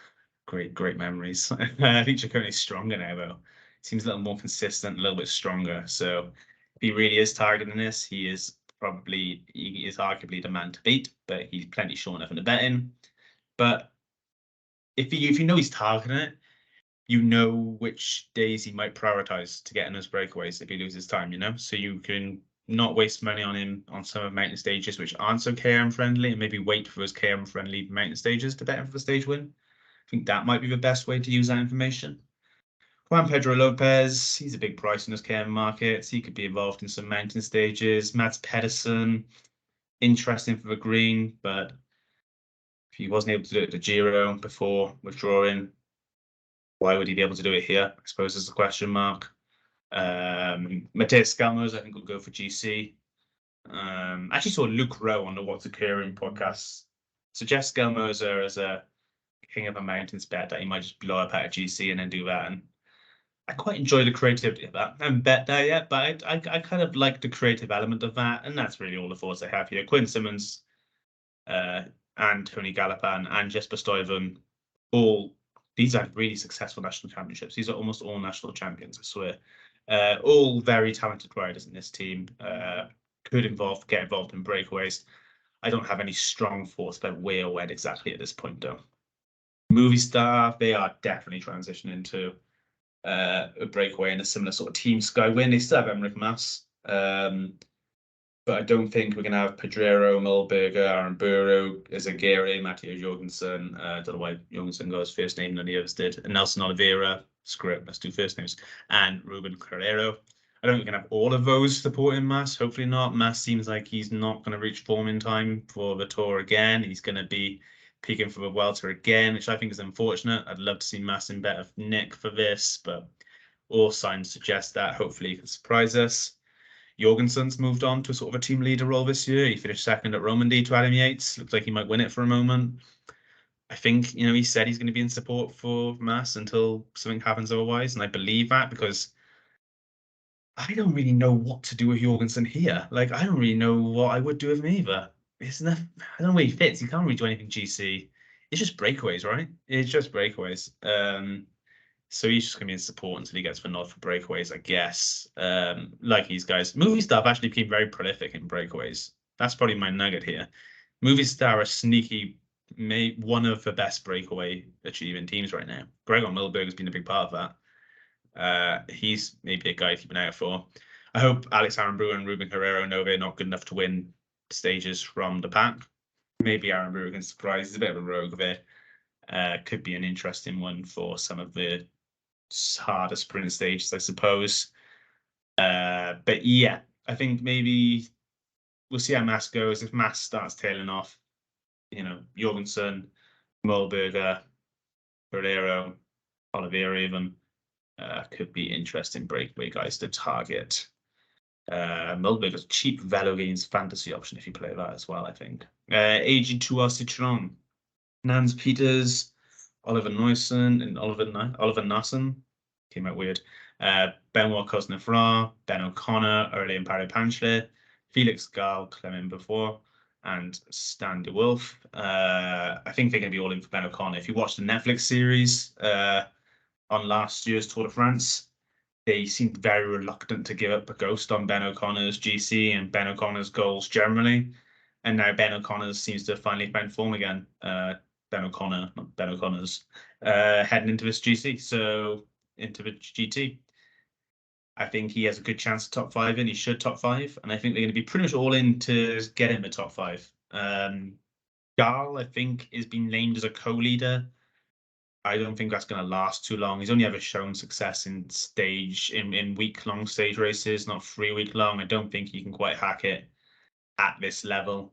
great memories. I think Ciccone's stronger now, though. Seems a little more consistent, a little bit stronger. So if he really is targeting this, he is arguably the man to beat, but he's plenty short enough in the betting. But if you know he's targeting it, you know which days he might prioritize to get in those breakaways if he loses time, you know? So you can not waste money on him on some of the mountain stages which aren't so KM friendly, and maybe wait for those KM friendly mountain stages to bet him for the stage win. I think that might be the best way to use that information. Juan Pedro Lopez, he's a big price in those KM markets. He could be involved in some mountain stages. Mads Pedersen, interesting for the green, but if he wasn't able to do it at the Giro before withdrawing, why would he be able to do it here? I suppose is the question mark. Matthias Skelmos, I think, will go for GC. Actually saw Luke Rowe on the What's Occurring podcast suggest Skelmos as a king of the mountains bet that he might just blow up out of GC and then do that. And I quite enjoy the creativity of that. I haven't bet there yet, but I kind of like the creative element of that. And that's really all the thoughts I have here. Quinn Simmons and Tony Galapan and Jesper Stuyven, these are really successful national championships. These are almost all national champions, I swear. All very talented riders in this team. Could get involved in breakaways. I don't have any strong thoughts about where or when exactly at this point, though. Movistar, they are definitely transitioning to a breakaway in a similar sort of team Skywin. They still have Emmerich Mas. But I don't think we're going to have Pedrero, Milberger, Aaron Burrow, Zagiri, Matteo Jorgensen. I don't know why Jorgensen got his first name, none of the others did. And Nelson Oliveira, screw it, let's do first names. And Ruben Carrero. I don't think we're going to have all of those supporting Mas. Hopefully not. Mas seems like he's not going to reach form in time for the Tour again. He's going to be peaking for the Welter again, which I think is unfortunate. I'd love to see Mas in better nick for this, but all signs suggest that. Hopefully he can surprise us. Jorgensen's moved on to sort of a team leader role this year. He finished second at Romandy to Adam Yates. Looks like he might win it for a moment. I think, he said he's going to be in support for Mas until something happens otherwise. And I believe that because I don't really know what to do with Jorgensen here. Like, I don't really know what I would do with him either. I don't know where he fits. He can't really do anything GC. It's just breakaways, right? It's just breakaways. So he's just going to be in support until he gets the nod for breakaways, I guess. Like these guys. Movistar actually became very prolific in breakaways. That's probably my nugget here. Movistar are sneaky, one of the best breakaway achieving teams right now. Gregor Milberg has been a big part of that. He's maybe a guy to keep an eye out for. I hope Alex Aranburu and Ruben Herrero know they're not good enough to win stages from the pack. Maybe Aranburu can surprise. He's a bit of a rogue there. Could be an interesting one for some of the harder sprint stages, I suppose. But yeah, I think maybe we'll see how Mas goes. If Mas starts tailing off, Jorgensen, Mulberger, Ferrero, Oliveira even could be interesting breakaway guys to target. Mulberg is a cheap Velo Games fantasy option if you play that as well, I think. AG2R Citron, Nans Peters, Oliver Neusen, and Oliver Nassen. Came out weird. Benoit Cosnefra, Ben O'Connor, Aurélien Paré-Panchelé, Felix Gall, Clement Beaufort, and Stan de Wolf. I think they're going to be all in for Ben O'Connor. If you watch the Netflix series on last year's Tour de France, they seemed very reluctant to give up a ghost on Ben O'Connor's GC and Ben O'Connor's goals generally. And now Ben O'Connor seems to have finally found form again. Ben O'Connor, not Ben O'Connor's, heading into this GC, so into the GT. I think he has a good chance of top five, and he should top five. And I think they're going to be pretty much all in to get him a top five. Gall, I think, is being named as a co-leader. I don't think that's going to last too long. He's only ever shown success in week-long stage races, not 3-week long. I don't think he can quite hack it at this level.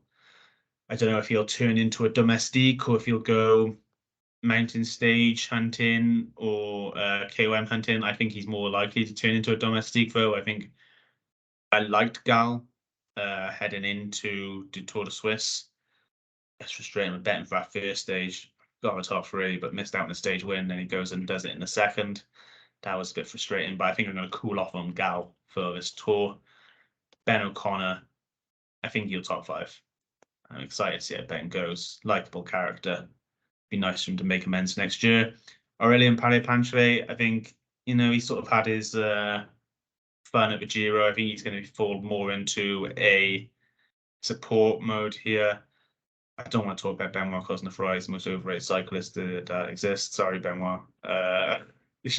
I don't know if he'll turn into a domestique or if he'll go mountain stage hunting or KOM hunting. I think he's more likely to turn into a domestique, though. I think I liked Gal heading into the Tour de Suisse. It's frustrating with betting for that first stage. Got a top three, but missed out on the stage win. Then he goes and does it in the second. That was a bit frustrating, but I think I'm going to cool off on Gal for this tour. Ben O'Connor, I think he'll top five. I'm excited to see how Ben goes. Likeable character. Be nice for him to make amends next year. Aurélien Paré-Panchelé, I think, he sort of had his fun at the Giro. I think he's going to fall more into a support mode here. I don't want to talk about Benoit Cosnefroy, he's the most overrated cyclist that exists. Sorry, Benoit. It's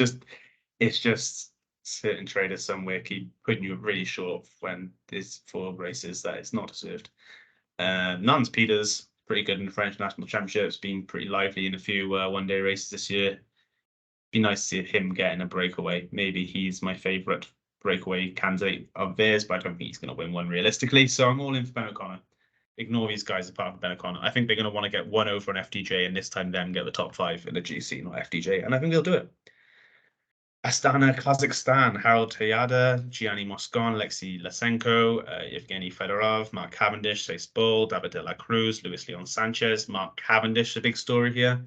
just certain traders somewhere keep putting you really short when there's 4 races that it's not deserved. Nans Peters, pretty good in the French National Championships, been pretty lively in a few one-day races this year. Be nice to see him getting a breakaway. Maybe he's my favourite breakaway candidate of theirs, but I don't think he's going to win one realistically. So I'm all in for Ben O'Connor. Ignore these guys apart from Ben O'Connor. I think they're going to want to get one over on FDJ and this time then get the top 5 in the GC, not FDJ. And I think they'll do it. Astana, Kazakhstan, Harold Tejada, Gianni Moscon, Alexei Lysenko, Evgeny Fedorov, Mark Cavendish, Chase Bull, David de la Cruz, Luis Leon Sanchez. Mark Cavendish, the big story here.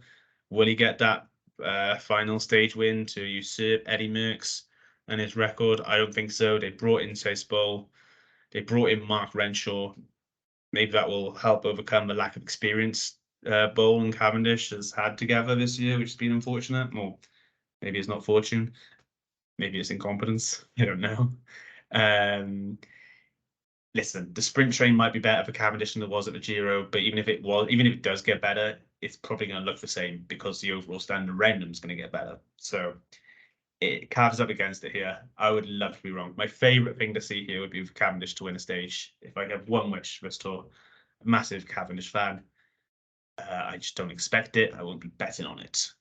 Will he get that final stage win to usurp Eddie Merckx and his record? I don't think so. They brought in Chase Bull. They brought in Mark Renshaw. Maybe that will help overcome the lack of experience Bull and Cavendish has had together this year, which has been unfortunate. Well, maybe it's not fortune. Maybe it's incompetence. I don't know. Listen, the sprint train might be better for Cavendish than it was at the Giro, but even if it does get better, it's probably going to look the same because the overall standard random is going to get better. So it carves up against it here. I would love to be wrong. My favorite thing to see here would be for Cavendish to win a stage. If I have one wish for this tour, a massive Cavendish fan. I just don't expect it. I won't be betting on it.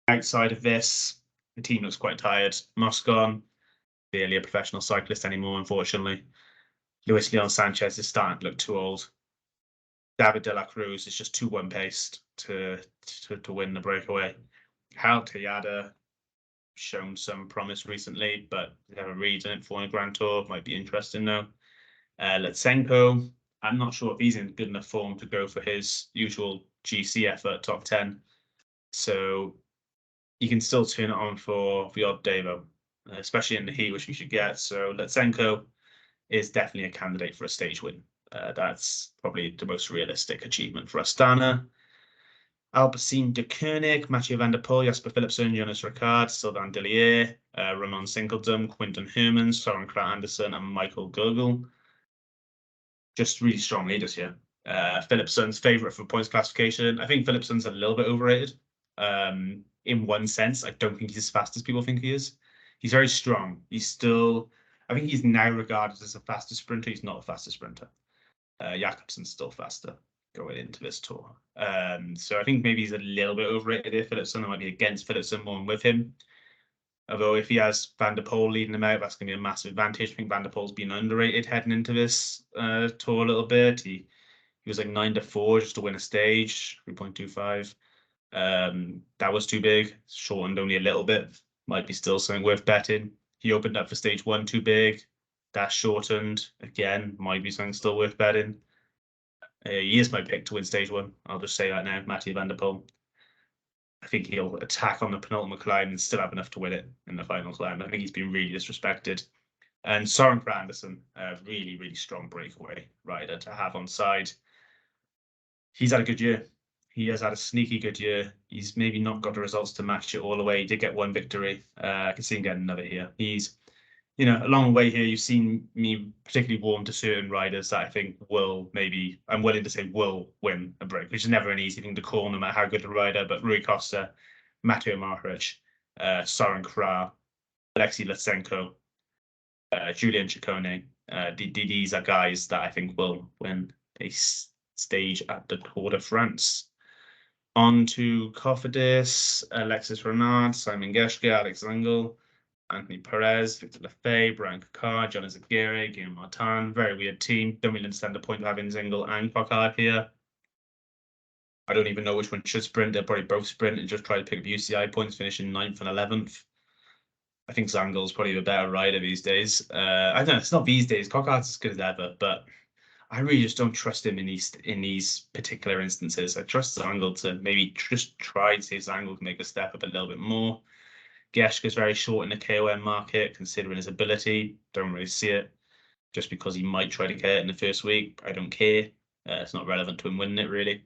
Outside of this, the team looks quite tired. Moscon, barely a professional cyclist anymore, unfortunately. Luis Leon Sanchez is starting to look too old. David de la Cruz is just too one-paced to win the breakaway. Harold Tejada shown some promise recently, but never really done it before in a Grand Tour. Might be interesting though. Lutsenko, I'm not sure if he's in good enough form to go for his usual GC effort, top 10. So you can still turn it on for the odd day though, especially in the heat, which you should get. So Lutsenko is definitely a candidate for a stage win. That's probably the most realistic achievement for Astana. Alpecin de Koenig, Mathieu van der Poel, Jasper Philipsen, Jonas Ricard, Sylvain Dillier, Ramon Sinkeldum, Quinton Hermans, Soren Kragh Andersen, and Michael Gogel. Just really strong leaders here. Philipsen's favourite for points classification. I think Philipsen's a little bit overrated. In one sense, I don't think he's as fast as people think he is. He's very strong. I think he's now regarded as a faster sprinter. He's not a faster sprinter. Jakobsen's still faster going into this tour. So I think maybe he's a little bit overrated here. Philipsen, I might be against Philipsen more than with him. Although if he has Van der Poel leading him out, that's going to be a massive advantage. I think Van der Poel's been underrated heading into this tour a little bit. He was like 9-4 just to win a stage, 3.25. That was too big. Shortened only a little bit. Might be still something worth betting. He opened up for stage 1 too big. That's shortened. Again, might be something still worth betting. He is my pick to win stage 1. I'll just say that now, Matty van der Poel. I think he'll attack on the penultimate climb and still have enough to win it in the final climb. I think he's been really disrespected. And Søren Kragh Andersen, a really, really strong breakaway rider to have on side. He's had a good year. He has had a sneaky good year. He's maybe not got the results to match it all the way. He did get one victory. I can see him getting another here. He's, along the way here, you've seen me particularly warm to certain riders that I think will maybe, I'm willing to say will win a break, which is never an easy thing to call no matter how good a rider, but Rui Costa, Matej Mohoric, Søren Kragh, Alexei Lutsenko, Julian Ciccone. These are guys that I think will win a stage at the Tour de France. On to Cofidis, Alexis Renard, Simon Geschke, Alex Zengel, Anthony Perez, Victor Lefebvre, Brian Coquard, John Izagirre, Guillaume Martin. Very weird team. Don't really understand the point of having Zengel and Coquard here. I don't even know which one should sprint. They'll probably both sprint and just try to pick up UCI points, finishing 9th and 11th. I think Zangel's probably a better rider these days. I don't know. It's not these days. Coquard's as good as ever, but I really just don't trust him in these particular instances. I trust Zangel to maybe just try to see if Zangel can make a step up a little bit more. Geschke's very short in the KOM market, considering his ability. Don't really see it. Just because he might try to get it in the first week, I don't care. It's not relevant to him winning it, really.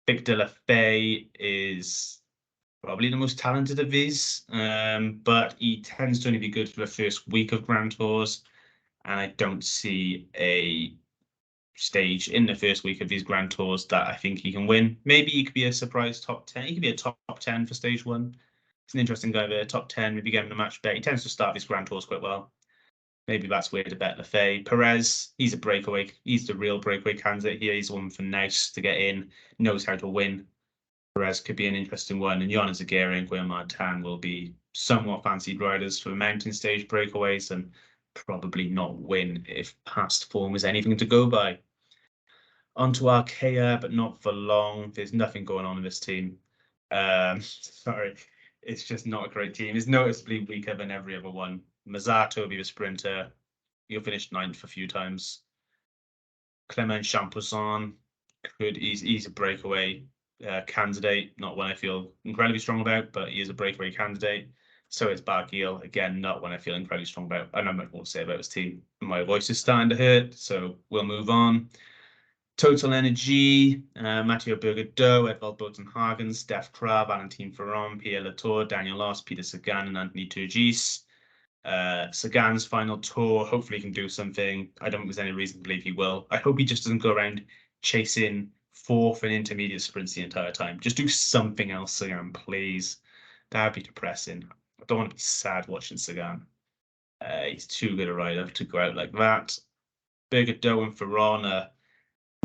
Victor Lefebvre is probably the most talented of these, but he tends to only be good for the first week of Grand Tours, and I don't see a stage in the first week of these Grand Tours that I think he can win. Maybe he could be a surprise top 10. He could be a top 10 for stage 1. He's an interesting guy there, top 10, maybe get him a match bet. He tends to start these Grand Tours quite well. Maybe that's where to bet Lefebvre. Perez, he's a breakaway. He's the real breakaway candidate here. He's one for Naus to get in, knows how to win. Perez could be an interesting one. And John Izagirre and Guillaume Martin will be somewhat fancied riders for mountain stage breakaways and probably not win if past form is anything to go by. Onto Arkea, but not for long. There's nothing going on in this team. Sorry, it's just not a great team. It's noticeably weaker than every other one. Mazzato will be the sprinter. He'll finish 9th a few times. Clement Champoussin he's a breakaway candidate. Not one I feel incredibly strong about, but he is a breakaway candidate. So is Barguil. Again, not one I feel incredibly strong about. And I'm not going to say about his team. My voice is starting to hurt, so we'll move on. Total Energy, Matteo Berger-Doe, Edvald Botenhagen, Steph Krah, Valentin Ferron, Pierre Latour, Daniel Loss, Peter Sagan, and Anthony Turgis. Sagan's final tour, hopefully he can do something. I don't think there's any reason to believe he will. I hope he just doesn't go around chasing 4th and intermediate sprints the entire time. Just do something else, Sagan, please. That'd be depressing. I don't want to be sad watching Sagan. He's too good a rider to go out like that. Berger-Doe and Ferron are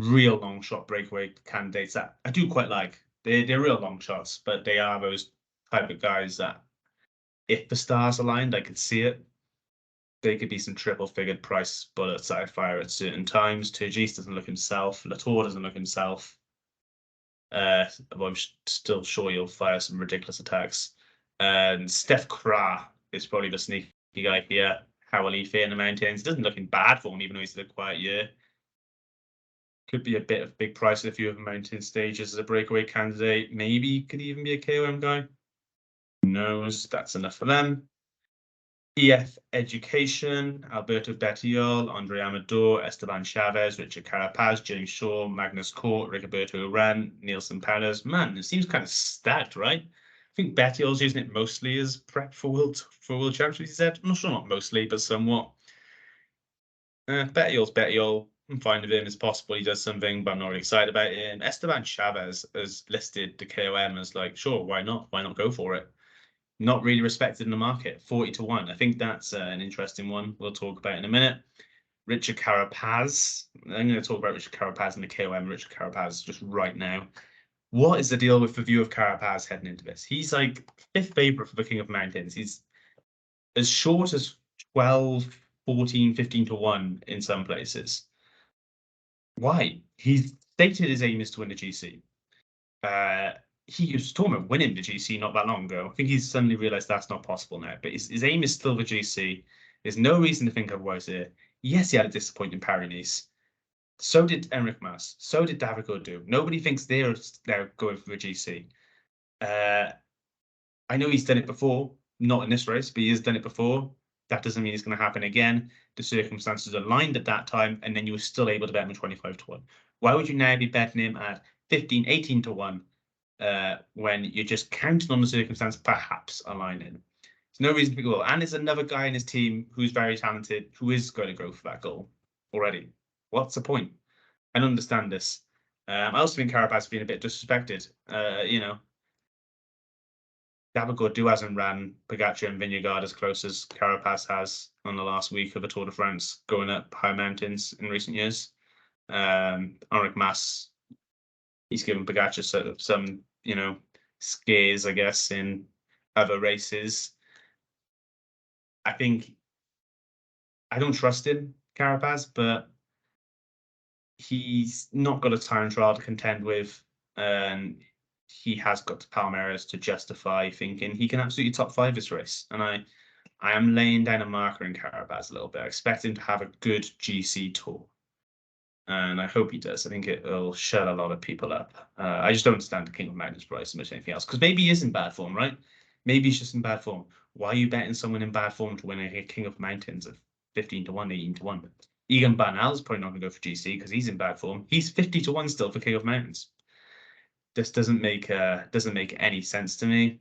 real long shot breakaway candidates that I do quite like. They're real long shots, but they are those type of guys that if the stars aligned, I could see it. They could be some triple-figured price bullets that I fire at certain times. Turgis doesn't look himself. Latour doesn't look himself. I'm still sure you'll fire some ridiculous attacks. And Steph Krah is probably the sneaky guy here. How will he fare in the mountains? Doesn't look in bad form, even though he's had a quiet year. Could be a bit of big price in a few of the mountain stages as a breakaway candidate. Maybe could even be a KOM guy. Who knows? That's enough for them. EF Education, Alberto Bettiol, Andre Amador, Esteban Chavez, Richard Carapaz, James Shaw, Magnus Cort, Rigoberto Urán, Nielsen Perez. Man, it seems kind of stacked, right? I think Bettiol's using it mostly as prep for World Championships, he said. I'm not sure, not mostly, but somewhat. Bettiol's Bettiol. I'm fine with him. It's possible he does something, but I'm not really excited about him. Esteban Chavez has listed the KOM as like, sure, why not? Why not go for it? Not really respected in the market, 40-1. I think that's an interesting one. We'll talk about in a minute. Richard Carapaz. I'm going to talk about Richard Carapaz and the KOM. Richard Carapaz just right now. What is the deal with the view of Carapaz heading into this? He's like 5th favorite for the King of Mountains. He's as short as 12, 14, 15-1 in some places. Why? He stated his aim is to win the GC. He was talking about winning the GC not that long ago. I think he's suddenly realized that's not possible now. But his aim is still the GC. There's no reason to think otherwise here. Yes, he had a disappointing Paris-Nice. So did Enric Mas. So did David Gaudu. Nobody thinks they're now going for the GC. I know he's done it before, not in this race, but he has done it before. That doesn't mean it's going to happen again. The circumstances aligned at that time, and then you were still able to bet him 25 to 1. Why would you now be betting him at 15, 18 to 1 when you're just counting on the circumstance perhaps aligning? There's no reason to go. And there's another guy in his team who's very talented, who is going to go for that goal already. What's the point? I don't understand this. I also think Carapaz has been a bit disrespected. David Gaudu hasn't ran Pogacar and Vingegaard as close as Carapaz has on the last week of the Tour de France, going up high mountains in recent years. Enric Mas, he's given Pogacar sort of some, scares, I guess, in other races. I think I don't trust him, Carapaz, but he's not got a time trial to contend with, and he has got to Palmeiras to justify thinking he can absolutely top 5 this race. And I am laying down a marker in Carapaz a little bit. I expect him to have a good GC tour, and I hope he does. I think it'll shut a lot of people up. I just don't understand the King of Mountains price as much as anything else, because maybe he is in bad form, right? Maybe he's just in bad form. Why are you betting someone in bad form to win a King of Mountains of 15 to 1, 18 to 1? Egan Bernal's probably not going to go for GC because he's in bad form. He's 50 to 1 still for King of Mountains. This doesn't make any sense to me.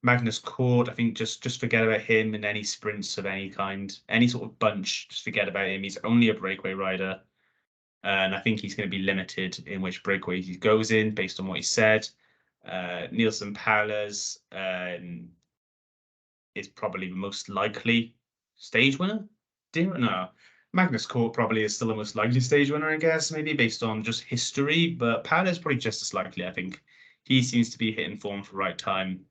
Magnus Cort, I think just forget about him in any sprints of any kind, any sort of bunch. Just forget about him. He's only a breakaway rider, and I think he's going to be limited in which breakaways he goes in based on what he said. Nielsen Powlers is probably the most likely stage winner. No, Magnus Cort probably is still the most likely stage winner, I guess, maybe based on just history, but Powlers probably just as likely, I think. He seems to be hitting form for the right time,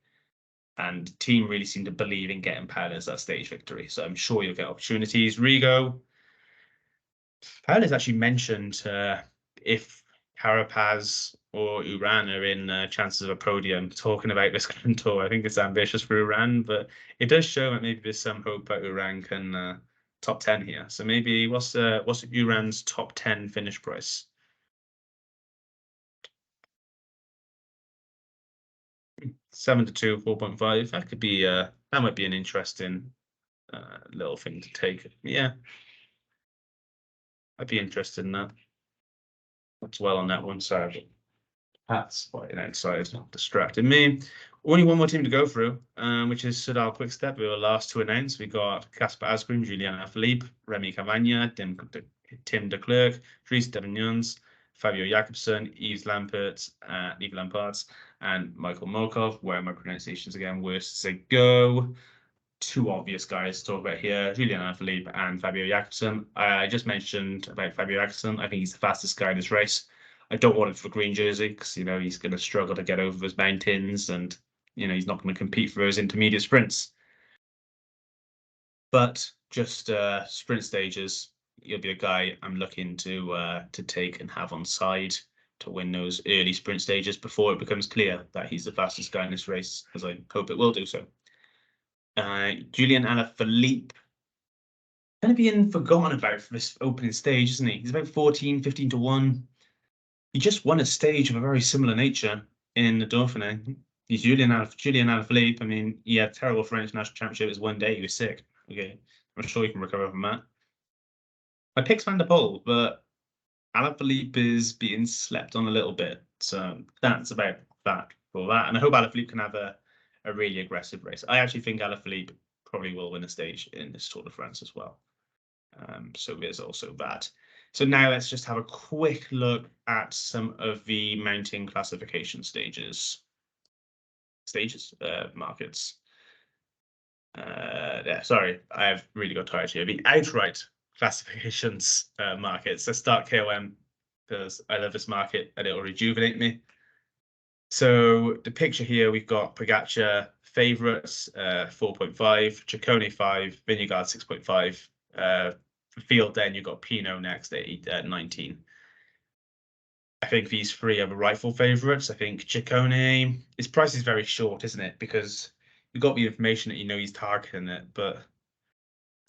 and the team really seem to believe in getting Powlers that stage victory, so I'm sure you'll get opportunities. Rigo, Powlers actually mentioned if Carapaz or Uran are in chances of a podium, talking about this Grand Tour. I think it's ambitious for Uran, but it does show that maybe there's some hope that Uran can top 10 here. So maybe what's Uran's top 10 finish price? 7 to 2, 4.5. That could be that might be an interesting little thing to take. Yeah, I'd be interested in that. That's well on that one side. That's quite an outside, distracting me. Only one more team to go through, which is Soudal Quickstep. We were last to announce. We got Casper Asgreen, Julian Alaphilippe, Remy Cavagna, Tim de Klerk, Dries Debignons, Fabio Jakobsen, Yves Lampert, and Michael Molkov, where my pronunciations again worse as they go. Two obvious guys to talk about here, Julian Alaphilippe and Fabio Jakobsen. I just mentioned about Fabio Jakobsen. I think he's the fastest guy in this race. I don't want him for green jersey because, he's going to struggle to get over those mountains and, he's not going to compete for those intermediate sprints. But just sprint stages, he'll be a guy I'm looking to take and have on side to win those early sprint stages before it becomes clear that he's the fastest guy in this race, as I hope it will do so. Julian Alaphilippe kind of being forgotten about for this opening stage, isn't he? He's about 14, 15 to 1. He just won a stage of a very similar nature in the Dauphiné. He's Julian Alaphilippe. I mean, he had terrible French national championship. It was one day he was sick. Okay, I'm sure he can recover from that. I picked Van der Poel, but Alaphilippe is being slept on a little bit. So that's about that for that. And I hope Alaphilippe can have a really aggressive race. I actually think Alaphilippe probably will win a stage in this Tour de France as well. So there's also that. So now let's just have a quick look at some of the mountain classification markets. Yeah, sorry, I've really got tired here. The outright classifications markets. Let's start KOM because I love this market and it'll rejuvenate me. So the picture here, we've got Pogacar favorites 4.5, Ciccone 5, Vingegaard 6.5. Field, then you've got Pinot next at 19. I think these three are the rightful favourites. I think Ciccone, his price is very short, isn't it? Because you've got the information that he's targeting it, but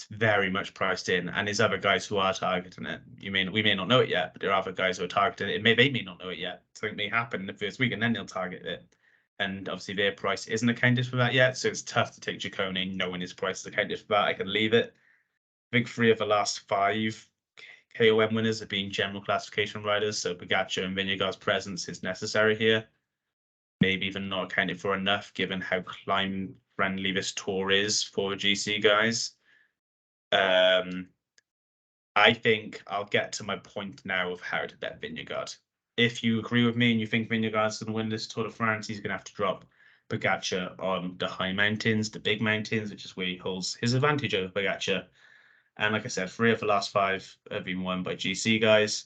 It's very much priced in, and there's other guys who are targeting it. We may not know it yet, but there are other guys who are targeting it. They may not know it yet. Something may happen in the first week, and then they'll target it. And obviously their price isn't accounted for that yet, so it's tough to take Jacone knowing his price is accounted for that. I can leave it. I think 3 of the last 5 KOM winners have been general classification riders, so Pogacar and Vingegaard's presence is necessary here. Maybe even not accounted for enough, given how climb friendly this tour is for the GC guys. I think I'll get to my point now of how to bet Vingegaard. If you agree with me and you think Vingegaard's going to win this Tour de France, he's going to have to drop Pogacar on the high mountains, the big mountains, which is where he holds his advantage over Pogacar. And like I said, 3 of the last 5 have been won by GC guys.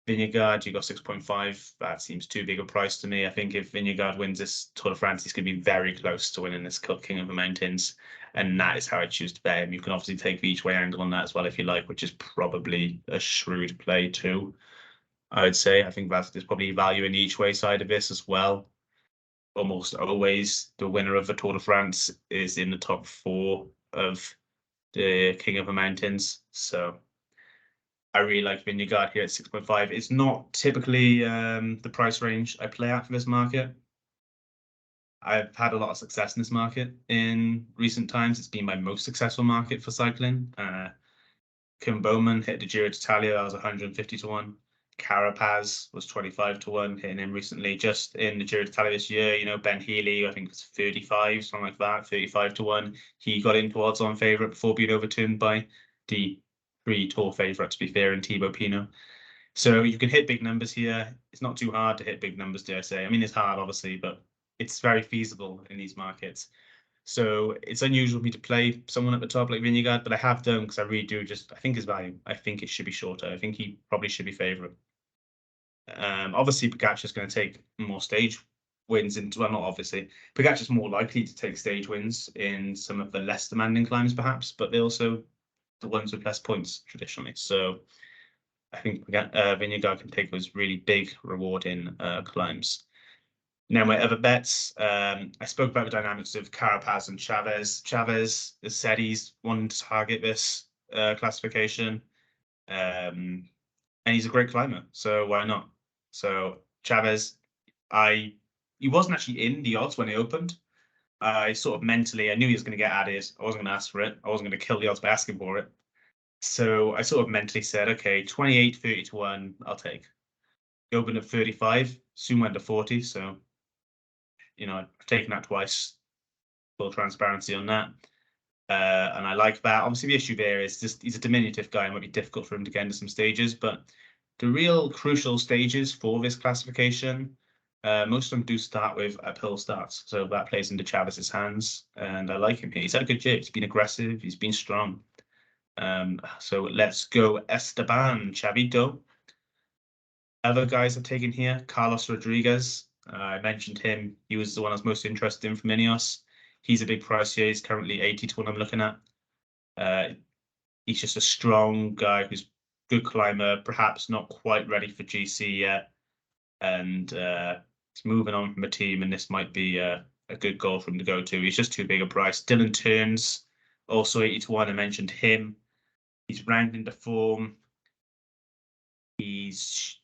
Vingegaard, you got 6.5. That seems too big a price to me. I think if Vingegaard wins this Tour de France, he's going to be very close to winning this King of the Mountains. And that is how I choose to bet him. You can obviously take the each way angle on that as well if you like, which is probably a shrewd play too. I would say. I think there's probably value in the each way side of this as well. Almost always the winner of the Tour de France is in the top 4 of the King of the Mountains. So I really like Vingegaard here at 6.5. It's not typically the price range I play at for this market. I've had a lot of success in this market in recent times. It's been my most successful market for cycling. Kim Bowman hit the Giro d'Italia. I was 150 to 1. Carapaz was 25 to 1, hitting him recently. Just in the Giro d'Italia this year, you know, Ben Healy, I think it's 35, something like that, 35 to 1. He got into odds-on favourite before being overturned by the 3 Tour favourite, to be fair, in Thibaut Pinot. So you can hit big numbers here. It's not too hard to hit big numbers, dare I say. I mean, it's hard, obviously, but it's very feasible in these markets. So it's unusual for me to play someone at the top like Vingegaard, but I have done because I really do I think his value. I think it should be shorter. I think he probably should be favourite. Obviously, Pogacar's going to take more stage wins into, well, not obviously. Pogacar's more likely to take stage wins in some of the less demanding climbs, perhaps, but they're also the ones with less points traditionally. So I think Vingegaard can take those really big rewarding climbs. Now, my other bets, I spoke about the dynamics of Carapaz and Chavez. Chavez has said he's wanting to target this classification, and he's a great climber, so why not? So Chavez, he wasn't actually in the odds when he opened. I sort of mentally, I knew he was going to get added. I wasn't going to ask for it. I wasn't going to kill the odds by asking for it. So I sort of mentally said, okay, 28, 30 to 1, I'll take. He opened at 35, soon went to 40. So, you know, I've taken that twice. Full transparency on that. And I like that. Obviously, the issue there is just he's a diminutive guy. It might be difficult for him to get into some stages, but the real crucial stages for this classification, most of them do start with uphill starts. So that plays into Chavez's hands, and I like him here. He's had a good year. He's been aggressive. He's been strong. So let's go Esteban Chavito. Other guys I've taken here, Carlos Rodriguez. I mentioned him. He was the one I was most interested in from Ineos. He's a big price here. He's currently 80 to 1 I'm looking at. He's just a strong guy who's good climber, perhaps not quite ready for GC yet. And he's moving on from a team, and this might be a good goal for him to go to. He's just too big a price. Dylan Teuns, also 80 to 1. I mentioned him. He's ranked into form. He's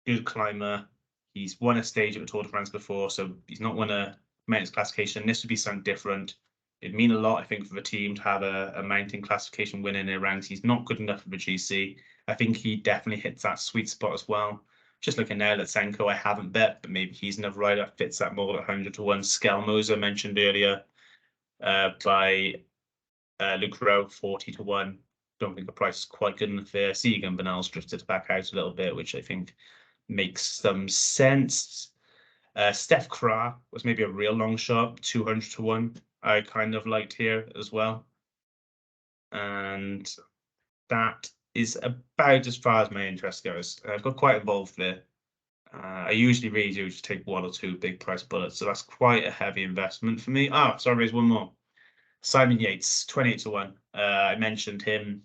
a good climber. He's won a stage at the Tour de France before, so he's not won a mountains classification. This would be something different. It'd mean a lot, I think, for the team to have a mountain classification win in their ranks. He's not good enough for the GC. I think he definitely hits that sweet spot as well. Just looking now at Senko, I haven't bet, but maybe he's another rider that fits that mold at 100 to 1. Skelmoser mentioned earlier by Luke Rowe, 40 to 1. Don't think the price is quite good enough there. Sagan Bernal's drifted back out a little bit, which I think makes some sense. Steph Kra was maybe a real long shot, 200 to 1. I kind of liked here as well. And that is about as far as my interest goes. I've got quite involved there. I usually really do just take 1 or 2 big price bullets, so that's quite a heavy investment for me. Oh, sorry, there's one more. Simon Yates, 28 to 1. I mentioned him.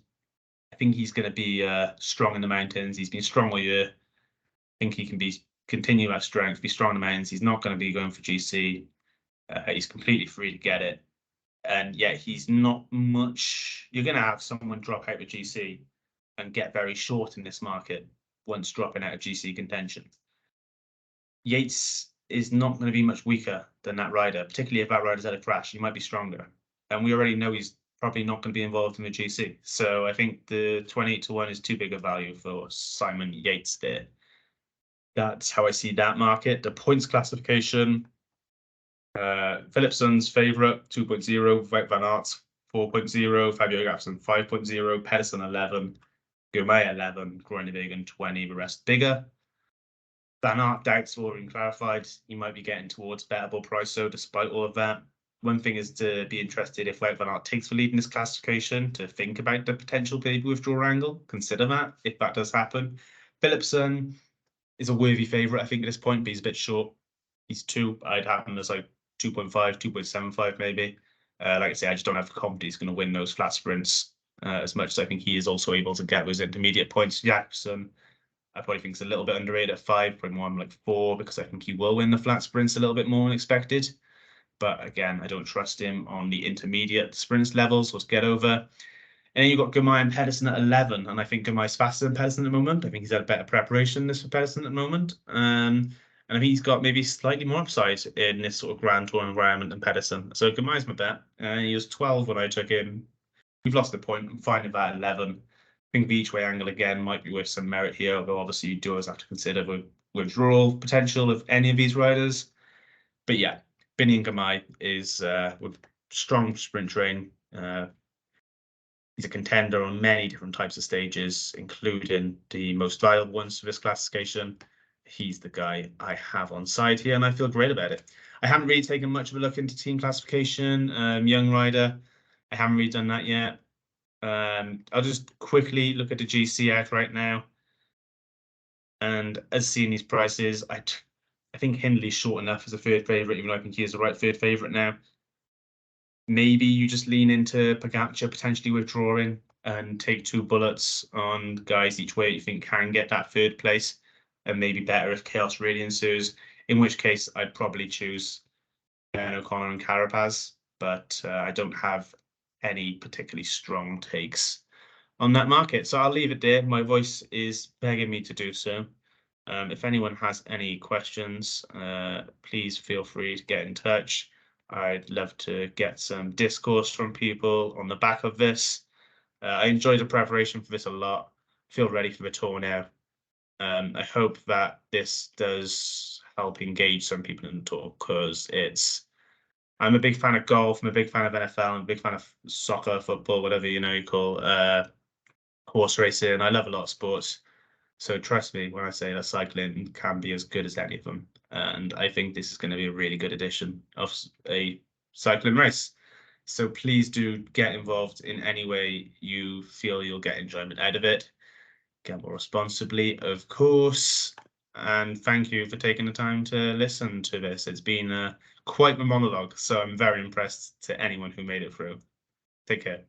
I think he's going to be strong in the mountains. He's been strong all year. I think he can continue that strength, be strong in the mountains. He's not going to be going for GC. He's completely free to get it. And yeah, he's not much you're going to have someone drop out of GC and get very short in this market once dropping out of GC contention. Yates is not going to be much weaker than that rider, particularly if that rider's had a crash. He might be stronger. And we already know he's probably not going to be involved in the GC. So I think the 28-1 is too big a value for Simon Yates there. That's how I see that market. The points classification, Philipson's favourite, 2.0, Wout van Aert, 4.0, Fabio Jacobsen, 5.0, Pedersen, 11, Gourmet, 11, Groenewegen, 20, the rest bigger. Van Aert doubts already clarified. He might be getting towards bettable price, so despite all of that. One thing is to be interested if Wout van Aert takes the lead in this classification, to think about the potential baby withdrawal angle. Consider that, if that does happen. Philipsen is a worthy favourite, I think, at this point, but he's a bit short. He's 2. I'd have him as like 2.5, 2.75 maybe. Like I say, I just don't have the confidence he's going to win those flat sprints as much as I think he is also able to get those intermediate points. Jacobsen, I probably think it's a little bit underrated at 5, probably more like 4, because I think he will win the flat sprints a little bit more than expected. But again, I don't trust him on the intermediate sprints levels or to get over. And then you've got Gourmet and Pedersen at 11, and I think Gourmet's faster than Pedersen at the moment. I think he's had a better preparation this for Pedersen at the moment. And I think he's got maybe slightly more upside in this sort of Grand Tour environment than Pedersen. So Gourmet's my bet. He was 12 when I took him. We've lost the point. I'm fine with that 11. I think the each way angle again might be worth some merit here, although obviously you do always have to consider the withdrawal potential of any of these riders. But yeah, Biniam Gourmet is with strong sprint train. He's a contender on many different types of stages, including the most valuable ones for this classification. He's the guy I have on side here, and I feel great about it. I haven't really taken much of a look into team classification. Young rider, I haven't really done that yet. I'll just quickly look at the GC out right now. And as seeing these prices, I think Hindley's short enough as a third favourite, even though I think he is the right third favourite now. Maybe you just lean into Pogacar potentially withdrawing and take 2 bullets on guys each way you think can get that third place, and maybe better if chaos really ensues, in which case I'd probably choose Ben O'Connor and Carapaz, but I don't have any particularly strong takes on that market. So I'll leave it there. My voice is begging me to do so. If anyone has any questions, please feel free to get in touch. I'd love to get some discourse from people on the back of this. I enjoyed the preparation for this a lot. I feel ready for the tour now. I hope that this does help engage some people in the tour, because I'm a big fan of golf, I'm a big fan of NFL, I'm a big fan of soccer, football, whatever you call horse racing. I love a lot of sports. So trust me when I say that cycling can be as good as any of them. And I think this is going to be a really good edition of a cycling race. So please do get involved in any way you feel you'll get enjoyment out of it. Gamble responsibly, of course. And thank you for taking the time to listen to this. It's been quite the monologue, so I'm very impressed to anyone who made it through. Take care.